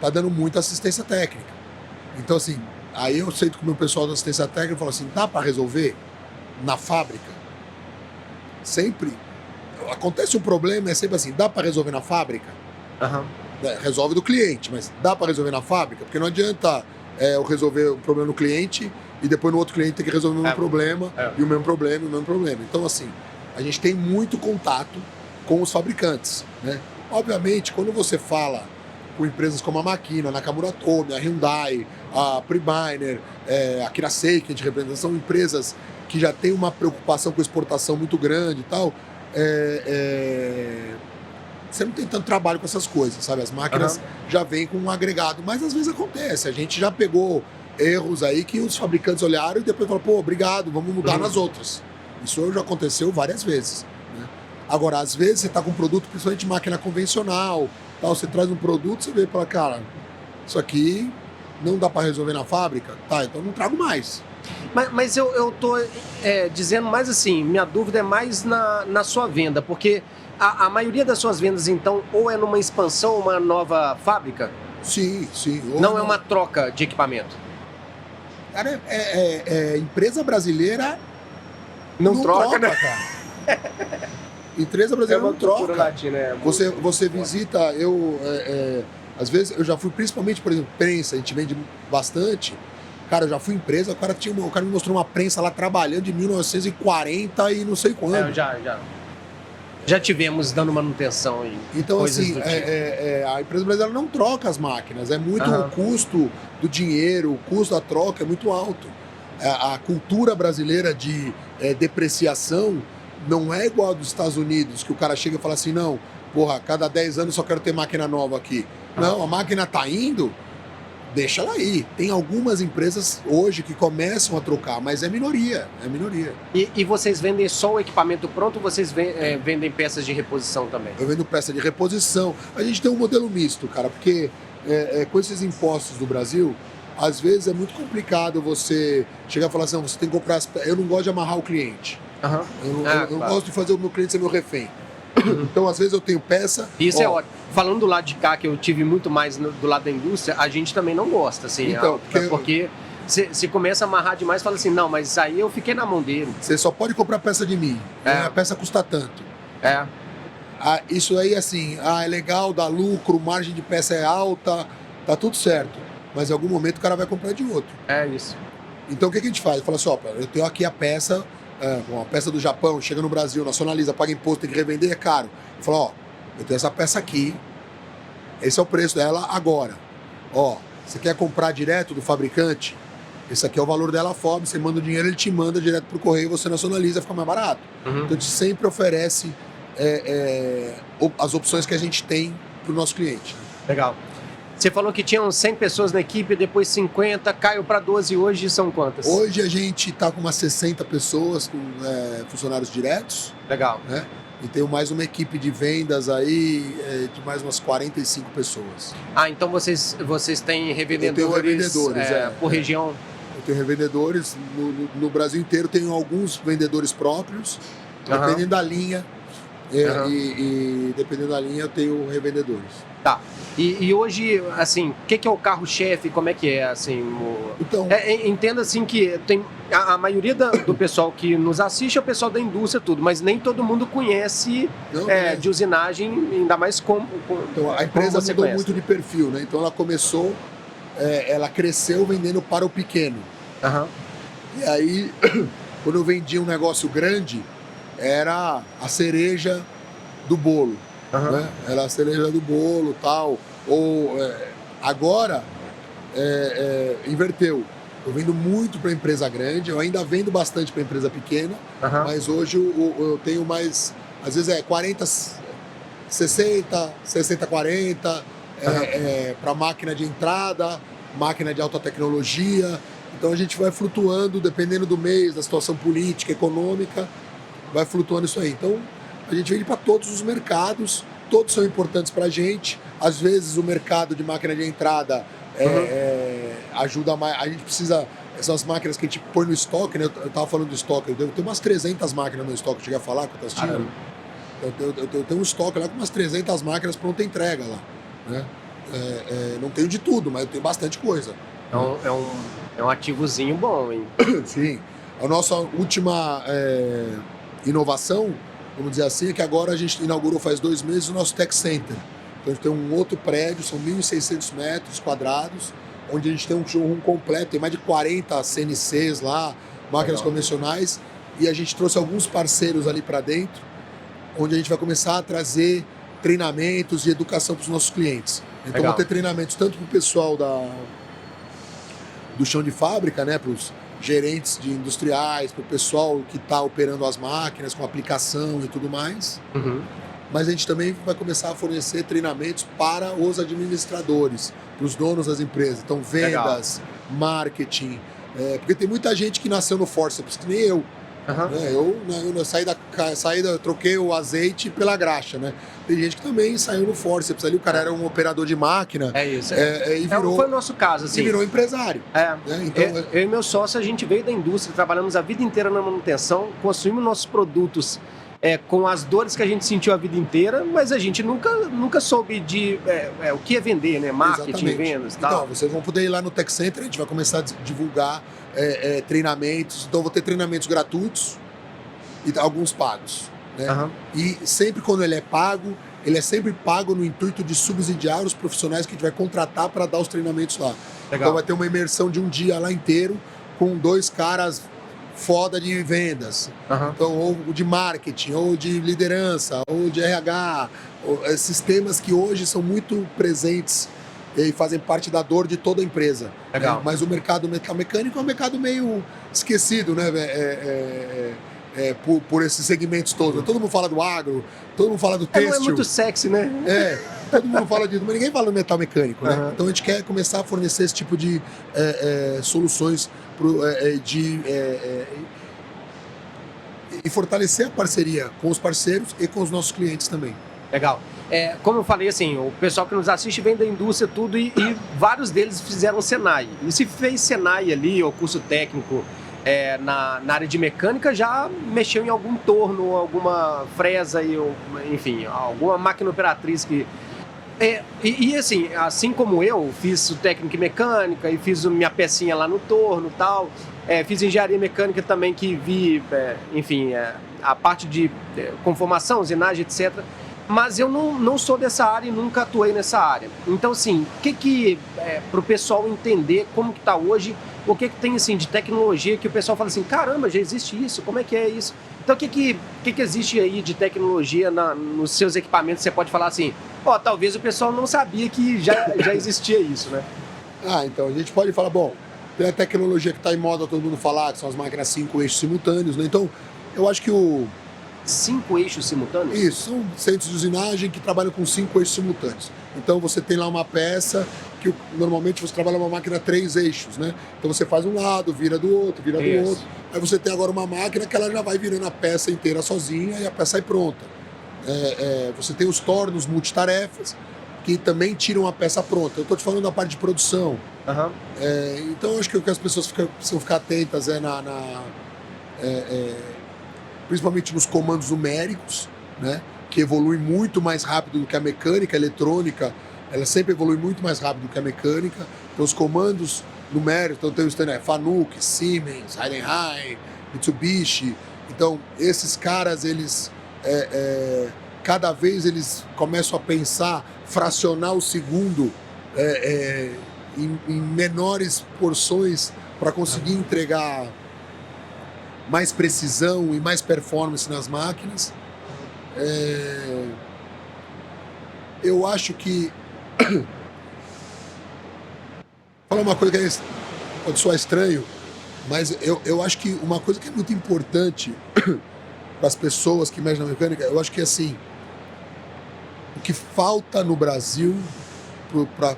tá dando muita assistência técnica. Então, assim, aí eu sento com o meu pessoal da assistência técnica e falo assim, dá para resolver na fábrica? Sempre. Acontece um problema, é sempre assim, dá para resolver na fábrica? Resolve do cliente, mas dá para resolver na fábrica? Porque não adianta eu resolver o problema no cliente e depois no outro cliente ter que resolver o mesmo problema, e o mesmo problema, e o mesmo problema. Então, assim, a gente tem muito contato com os fabricantes, né? Obviamente, quando você fala com empresas como a Makina, a Nakamura Tomy, a Hyundai, a Pribiner, a Kirasei, que a gente representa, são empresas que já têm uma preocupação com exportação muito grande e tal, você não tem tanto trabalho com essas coisas, sabe? As máquinas já vêm com um agregado, mas às vezes acontece. A gente já pegou erros aí que os fabricantes olharam e depois falaram, pô, obrigado, vamos mudar nas outras. Isso já aconteceu várias vezes, né? Agora, às vezes você está com um produto, principalmente máquina convencional, tal, você traz um produto, você vê e fala, cara, isso aqui não dá para resolver na fábrica? Tá, então não trago mais. Mas eu tô dizendo mais assim, minha dúvida é mais na sua venda, porque a maioria das suas vendas, então, ou é numa expansão ou uma nova fábrica? Sim. Não é uma troca de equipamento? Cara, empresa brasileira não troca, né? Cara. Empresa brasileira não troca. Latina, você visita, às vezes eu já fui, principalmente, por exemplo, prensa, a gente vende bastante. Cara, eu já fui em empresa, o cara me mostrou uma prensa lá trabalhando de 1940 e não sei quando. Já tivemos dando manutenção e então, coisas assim, do tipo. a empresa brasileira não troca as máquinas. É muito o custo do dinheiro, o custo da troca é muito alto. A cultura brasileira de depreciação não é igual a dos Estados Unidos, que o cara chega e fala assim, não, porra, cada 10 anos só quero ter máquina nova aqui. Não, a máquina tá indo, deixa ela aí. Tem algumas empresas hoje que começam a trocar, mas é minoria. E vocês vendem só o equipamento pronto ou vocês vendem peças de reposição também? Eu vendo peça de reposição. A gente tem um modelo misto, cara, porque com esses impostos do Brasil, às vezes é muito complicado você chegar e falar assim, você tem que comprar as peças. Eu não gosto de amarrar o cliente. Eu não gosto de fazer o meu cliente ser meu refém. Então, às vezes, eu tenho peça... Isso é ótimo. Falando do lado de cá, que eu tive muito mais do lado da indústria, a gente também não gosta, assim. Então, porque se começa a amarrar demais, fala assim, não, mas aí eu fiquei na mão dele. Você só pode comprar peça de mim. A peça custa tanto. Isso aí, assim, é legal, dá lucro, margem de peça é alta, tá tudo certo. Mas em algum momento o cara vai comprar de outro. É isso. Então, o que a gente faz? Fala assim, ó, eu tenho aqui a peça... uma peça do Japão, chega no Brasil, nacionaliza, paga imposto, tem que revender, é caro. Eu falo, ó, eu tenho essa peça aqui, esse é o preço dela agora. Ó, você quer comprar direto do fabricante? Esse aqui é o valor dela fora, você manda o dinheiro, ele te manda direto pro correio, você nacionaliza, fica mais barato. Então a gente sempre oferece as opções que a gente tem pro nosso cliente. Legal. Você falou que tinham 100 pessoas na equipe, depois 50, caiu para 12, hoje são quantas? Hoje a gente está com umas 60 pessoas, com funcionários diretos. Legal. Né? E tenho mais uma equipe de vendas aí de mais umas 45 pessoas. Então vocês têm revendedores, eu tenho revendedores por região? Eu tenho revendedores, no Brasil inteiro tenho alguns vendedores próprios, dependendo da linha. E dependendo da linha eu tenho revendedores. Tá. E hoje, assim, o que é o carro-chefe? Como é que é, assim? Então, entenda, assim, que tem a maioria do pessoal que nos assiste é o pessoal da indústria, tudo, mas nem todo mundo conhece de usinagem, ainda mais então, a empresa mudou muito de perfil, né? Então ela começou, ela cresceu vendendo para o pequeno. E aí, quando eu vendia um negócio grande, era a cereja do bolo. Né? Era a cereja do bolo e tal. Agora, inverteu. Eu vendo muito para empresa grande, eu ainda vendo bastante para empresa pequena, mas hoje eu tenho mais, às vezes 40, 60, 60, 40, para máquina de entrada, máquina de alta tecnologia. Então a gente vai flutuando, dependendo do mês, da situação política, econômica, vai flutuando isso aí. Então, a gente vende para todos os mercados, todos são importantes para a gente. Às vezes o mercado de máquina de entrada ajuda mais. A gente precisa, essas máquinas que a gente põe no estoque, né? Eu estava falando do estoque, eu tenho umas 300 máquinas no estoque, eu cheguei a falar com o Tastinho. Eu tenho um estoque lá com umas 300 máquinas pronta entrega lá. Né? Não tenho de tudo, mas eu tenho bastante coisa. É um ativozinho bom, hein? Sim. A nossa última inovação, vamos dizer assim, é que agora a gente inaugurou faz 2 meses o nosso Tech Center. Então a gente tem um outro prédio, são 1.600 metros quadrados, onde a gente tem um showroom completo, tem mais de 40 CNCs lá, máquinas convencionais, e a gente trouxe alguns parceiros ali para dentro, onde a gente vai começar a trazer treinamentos e educação para os nossos clientes. Então, Legal. vou ter treinamentos tanto para o pessoal do chão de fábrica, né, para os gerentes de industriais, para o pessoal que está operando as máquinas com aplicação e tudo mais. Uhum. Mas a gente também vai começar a fornecer treinamentos para os administradores, para os donos das empresas. Então, vendas, marketing. Porque tem muita gente que nasceu no forceps, que nem eu. Uhum. Né? Eu troquei o azeite pela graxa, né? Tem gente que também saiu no forceps. Ali o cara era um operador de máquina. É isso. E virou, foi o nosso caso, assim. e virou empresário. Né? Então, eu e meu sócio, a gente veio da indústria, trabalhamos a vida inteira na manutenção, consumimos nossos produtos com as dores que a gente sentiu a vida inteira, mas a gente nunca soube de o que é vender, né? Marketing, exatamente. Vendas e tal. Então, vocês vão poder ir lá no Tech Center, a gente vai começar a divulgar treinamentos. Então, vou ter treinamentos gratuitos e alguns pagos. Né? Uhum. E sempre quando ele é sempre pago no intuito de subsidiar os profissionais que a gente vai contratar para dar os treinamentos lá. Legal. Então vai ter uma imersão de um dia lá inteiro com 2 caras foda de vendas. Uhum. Então, ou de marketing, ou de liderança, ou de RH, esses temas que hoje são muito presentes e fazem parte da dor de toda a empresa. Legal. Né? Mas o mercado metalmecânico é um mercado meio esquecido, né? Por esses segmentos todos. Todo mundo fala do agro, todo mundo fala do têxtil. Não é muito sexy, né? Todo mundo fala disso, mas ninguém fala do metal mecânico, né? Uhum. Então a gente quer começar a fornecer esse tipo de soluções e fortalecer a parceria com os parceiros e com os nossos clientes também. Legal. Como eu falei, assim, o pessoal que nos assiste vem da indústria tudo e vários deles fizeram Senai. E se fez Senai ali, ou curso técnico na área de mecânica, já mexeu em algum torno, alguma fresa, enfim, alguma máquina operatriz que... assim como eu, fiz o técnico em mecânica e fiz minha pecinha lá no torno e tal, fiz engenharia mecânica também, que vi, a parte de conformação, usinagem, etc., mas eu não sou dessa área e nunca atuei nessa área. Então, assim, para o pessoal entender como que está hoje, o que tem assim, de tecnologia que o pessoal fala assim, caramba, já existe isso, como é que é isso? Então, o que existe aí de tecnologia nos seus equipamentos? Você pode falar assim, talvez o pessoal não sabia que já existia isso, né? Então a gente pode falar, bom, tem a tecnologia que está em moda, todo mundo falar, que são as máquinas 5 eixos simultâneos, né? Então, eu acho que 5 eixos simultâneos? Isso, são centros de usinagem que trabalham com 5 eixos simultâneos. Então você tem lá uma peça que normalmente você trabalha uma máquina 3 eixos, né? Então você faz um lado, vira do outro, vira do outro. Aí você tem agora uma máquina que ela já vai virando a peça inteira sozinha e a peça sai pronta. Você tem os tornos multitarefas que também tiram a peça pronta. Eu estou te falando da parte de produção. Uhum. Então acho que o que as pessoas precisam ficar atentas principalmente nos comandos numéricos, né, que evolui muito mais rápido do que a mecânica. A eletrônica, ela sempre evolui muito mais rápido do que a mecânica. Então, os comandos numéricos, então tem o Fanuc, Siemens, Heidenheim, Mitsubishi. Então, esses caras, eles cada vez eles começam a pensar, fracionar o segundo em menores porções para conseguir entregar mais precisão e mais performance nas máquinas. Eu acho que... Falar uma coisa que pode soar estranho, mas eu acho que uma coisa que é muito importante para as pessoas que mexem na mecânica, eu acho que assim, o que falta no Brasil para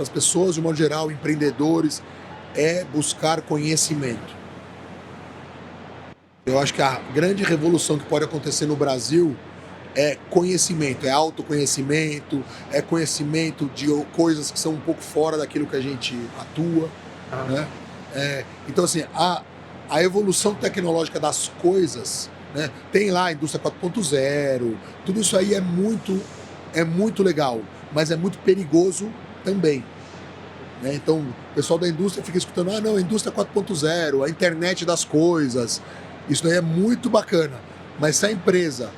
as pessoas de modo geral, empreendedores, é buscar conhecimento. Eu acho que a grande revolução que pode acontecer no Brasil é conhecimento, é autoconhecimento, é conhecimento de coisas que são um pouco fora daquilo que a gente atua. Né? Então, assim, a evolução tecnológica das coisas, né? Tem lá a indústria 4.0, tudo isso aí é muito legal, mas é muito perigoso também. Então, o pessoal da indústria fica escutando, a indústria 4.0, a internet das coisas, isso daí é muito bacana, mas se a empresa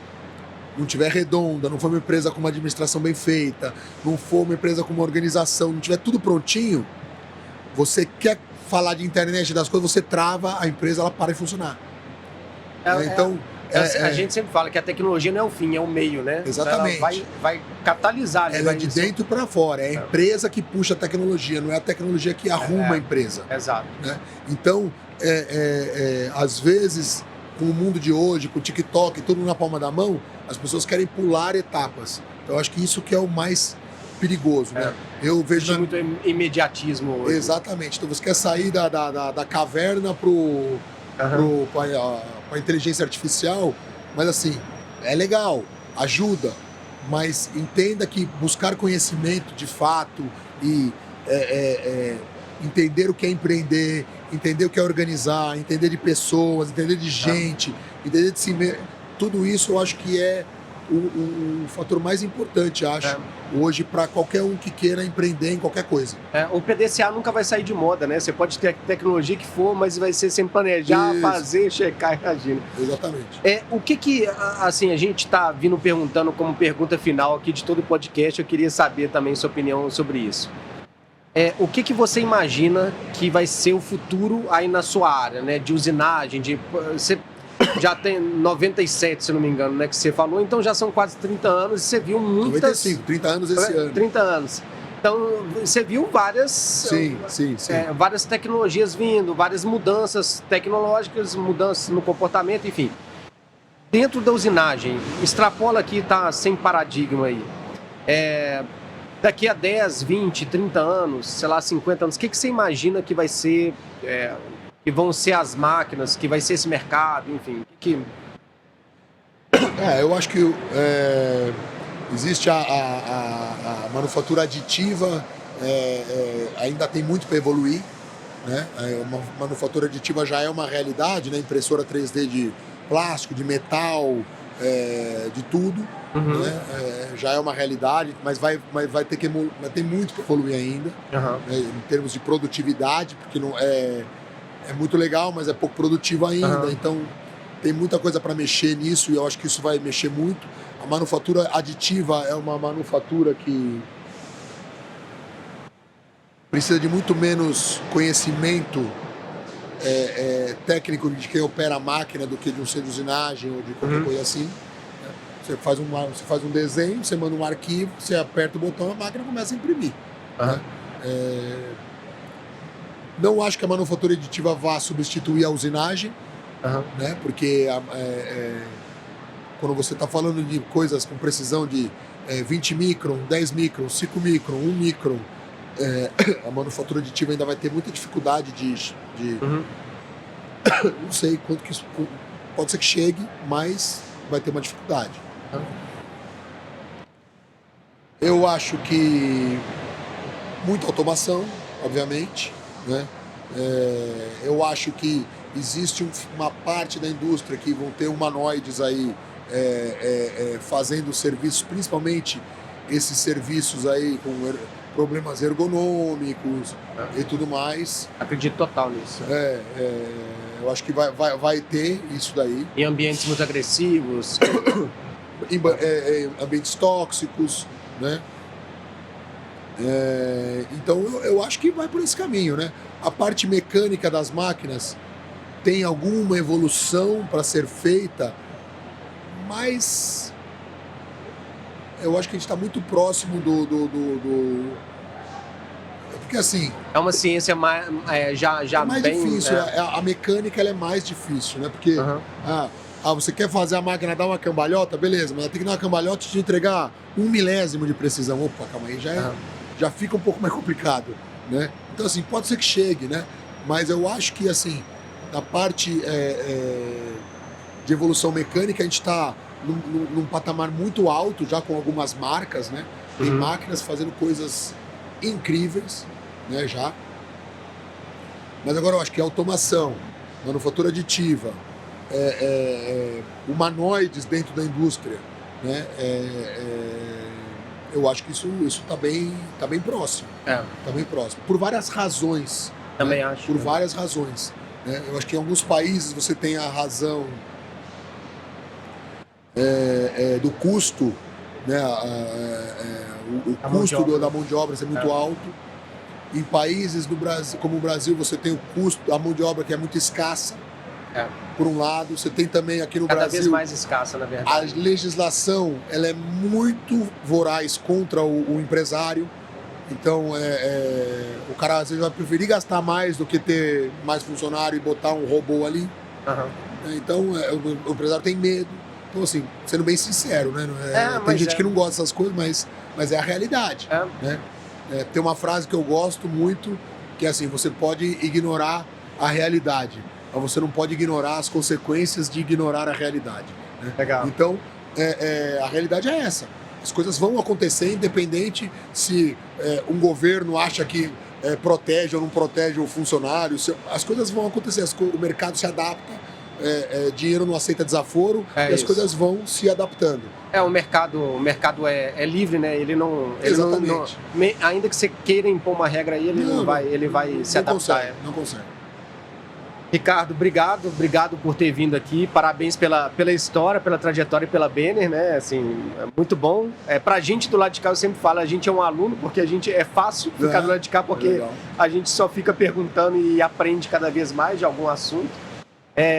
não tiver redonda, não for uma empresa com uma administração bem feita, não for uma empresa com uma organização, não tiver tudo prontinho, você quer falar de internet das coisas, você trava a empresa, ela para de funcionar. Então, A gente sempre fala que a tecnologia não é o fim, é o meio, né? Exatamente. Ela vai catalisar. Ela é de dentro para fora, é a empresa que puxa a tecnologia, não é a tecnologia que arruma a empresa. Exato. Né? Então, às vezes, com o mundo de hoje, com o TikTok, tudo na palma da mão, as pessoas querem pular etapas. Então, eu acho que isso que é o mais perigoso, né? Eu vejo muito imediatismo hoje. Exatamente. Então você quer sair da caverna para a inteligência artificial, mas assim, é legal, ajuda, mas entenda que buscar conhecimento de fato e entender o que é empreender, entender o que é organizar, entender de pessoas, entender de gente, entender de si mesmo, tudo isso eu acho que é o fator mais importante, acho, hoje, para qualquer um que queira empreender em qualquer coisa. O PDCA nunca vai sair de moda, né? Você pode ter a tecnologia que for, mas vai ser sem planejar, fazer, checar e agir. Exatamente. O que assim, a gente está vindo perguntando como pergunta final aqui de todo o podcast, eu queria saber também sua opinião sobre isso. O que você imagina que vai ser o futuro aí na sua área, né? De usinagem, você já tem 97, se não me engano, né, que você falou, então já são quase 30 anos e você viu muitas... 95, 30 anos esse ano. 30 anos. Então, você viu várias... várias tecnologias vindo, várias mudanças tecnológicas, mudanças no comportamento, enfim. Dentro da usinagem, extrapola aqui, tá sem paradigma aí. Daqui a 10, 20, 30 anos, sei lá, 50 anos, o que você imagina que vai ser... que vão ser as máquinas, que vai ser esse mercado, enfim. Eu acho que existe a manufatura aditiva, ainda tem muito para evoluir, né? Uma manufatura aditiva já é uma realidade, né? Impressora 3D de plástico, de metal, de tudo, né? Já é uma realidade, mas vai ter muito para evoluir ainda, né? Em termos de produtividade, porque não é muito legal, mas é pouco produtivo ainda, então tem muita coisa para mexer nisso e eu acho que isso vai mexer muito. A manufatura aditiva é uma manufatura que precisa de muito menos conhecimento técnico de quem opera a máquina do que de um centro de usinagem ou de qualquer coisa assim. Você faz um desenho, você manda um arquivo, você aperta o botão, a máquina começa a imprimir. Né? Não acho que a manufatura aditiva vá substituir a usinagem, né? Porque quando você está falando de coisas com precisão de 20 micron, 10 micron, 5 micron, 1 micron, a manufatura aditiva ainda vai ter muita dificuldade de não sei quanto que isso pode ser que chegue, mas vai ter uma dificuldade. Eu acho que muita automação, obviamente, né? Eu acho que existe uma parte da indústria que vão ter humanoides aí fazendo serviços, principalmente esses serviços aí com problemas ergonômicos e tudo mais. Acredito total nisso. Eu acho que vai ter isso daí. Em ambientes muito agressivos. Em ambientes tóxicos, né? Então eu acho que vai por esse caminho, né? A parte mecânica das máquinas tem alguma evolução para ser feita, mas eu acho que a gente está muito próximo porque assim... É uma ciência já mais bem... difícil, a mecânica ela é mais difícil, né? Porque você quer fazer a máquina dar uma cambalhota, beleza, mas ela tem que dar uma cambalhota e te entregar 1/1000 de precisão. Opa, calma aí, já fica um pouco mais complicado, né? Então, assim, pode ser que chegue, né? Mas eu acho que, assim, na parte de evolução mecânica, a gente está num patamar muito alto, já com algumas marcas, né? Tem máquinas fazendo coisas incríveis, né, já. Mas agora eu acho que a automação, manufatura aditiva, humanoides dentro da indústria, né? Eu acho que isso está bem próximo. Está bem próximo. Por várias razões. Também acho. Por várias razões. Né? Eu acho que em alguns países você tem a razão do custo, né? O custo da mão de obra ser muito alto. Em países do Brasil, como o Brasil, você tem o custo da mão de obra que é muito escassa. por um lado. Você tem também aqui no Cada Brasil... vez mais escassa, na verdade. A legislação ela é muito voraz contra o empresário. Então, o cara às vezes vai preferir gastar mais do que ter mais funcionário e botar um robô ali. Então, o empresário tem medo. Então, assim, sendo bem sincero, né? Tem gente que não gosta dessas coisas, mas é a realidade. Né? Tem uma frase que eu gosto muito, que é assim, você pode ignorar a realidade, mas você não pode ignorar as consequências de ignorar a realidade. Né? Legal. Então, a realidade é essa. As coisas vão acontecer independente se um governo acha que protege ou não protege o funcionário. As coisas vão acontecer, o mercado se adapta, dinheiro não aceita desaforo e as coisas vão se adaptando. O mercado é livre, né? Ele não... Exatamente. Ainda que você queira impor uma regra aí, ele vai se adaptar. Não consegue. Ricardo, obrigado por ter vindo aqui, parabéns pela história, pela trajetória e pela Benner, né, assim, é muito bom. Pra gente do lado de cá, eu sempre falo, a gente é um aluno, porque a gente é fácil ficar do lado de cá, porque a gente só fica perguntando e aprende cada vez mais de algum assunto.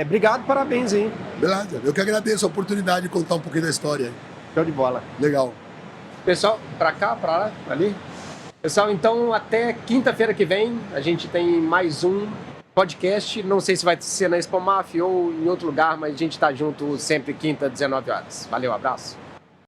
Obrigado, parabéns aí. Beleza, eu que agradeço a oportunidade de contar um pouquinho da história. Show de bola. Legal. Pessoal, pra cá, pra lá, ali. Pessoal, então até quinta-feira que vem, a gente tem mais um podcast, não sei se vai ser na Expo Maf ou em outro lugar, mas a gente tá junto sempre quinta, 19 horas. Valeu, abraço.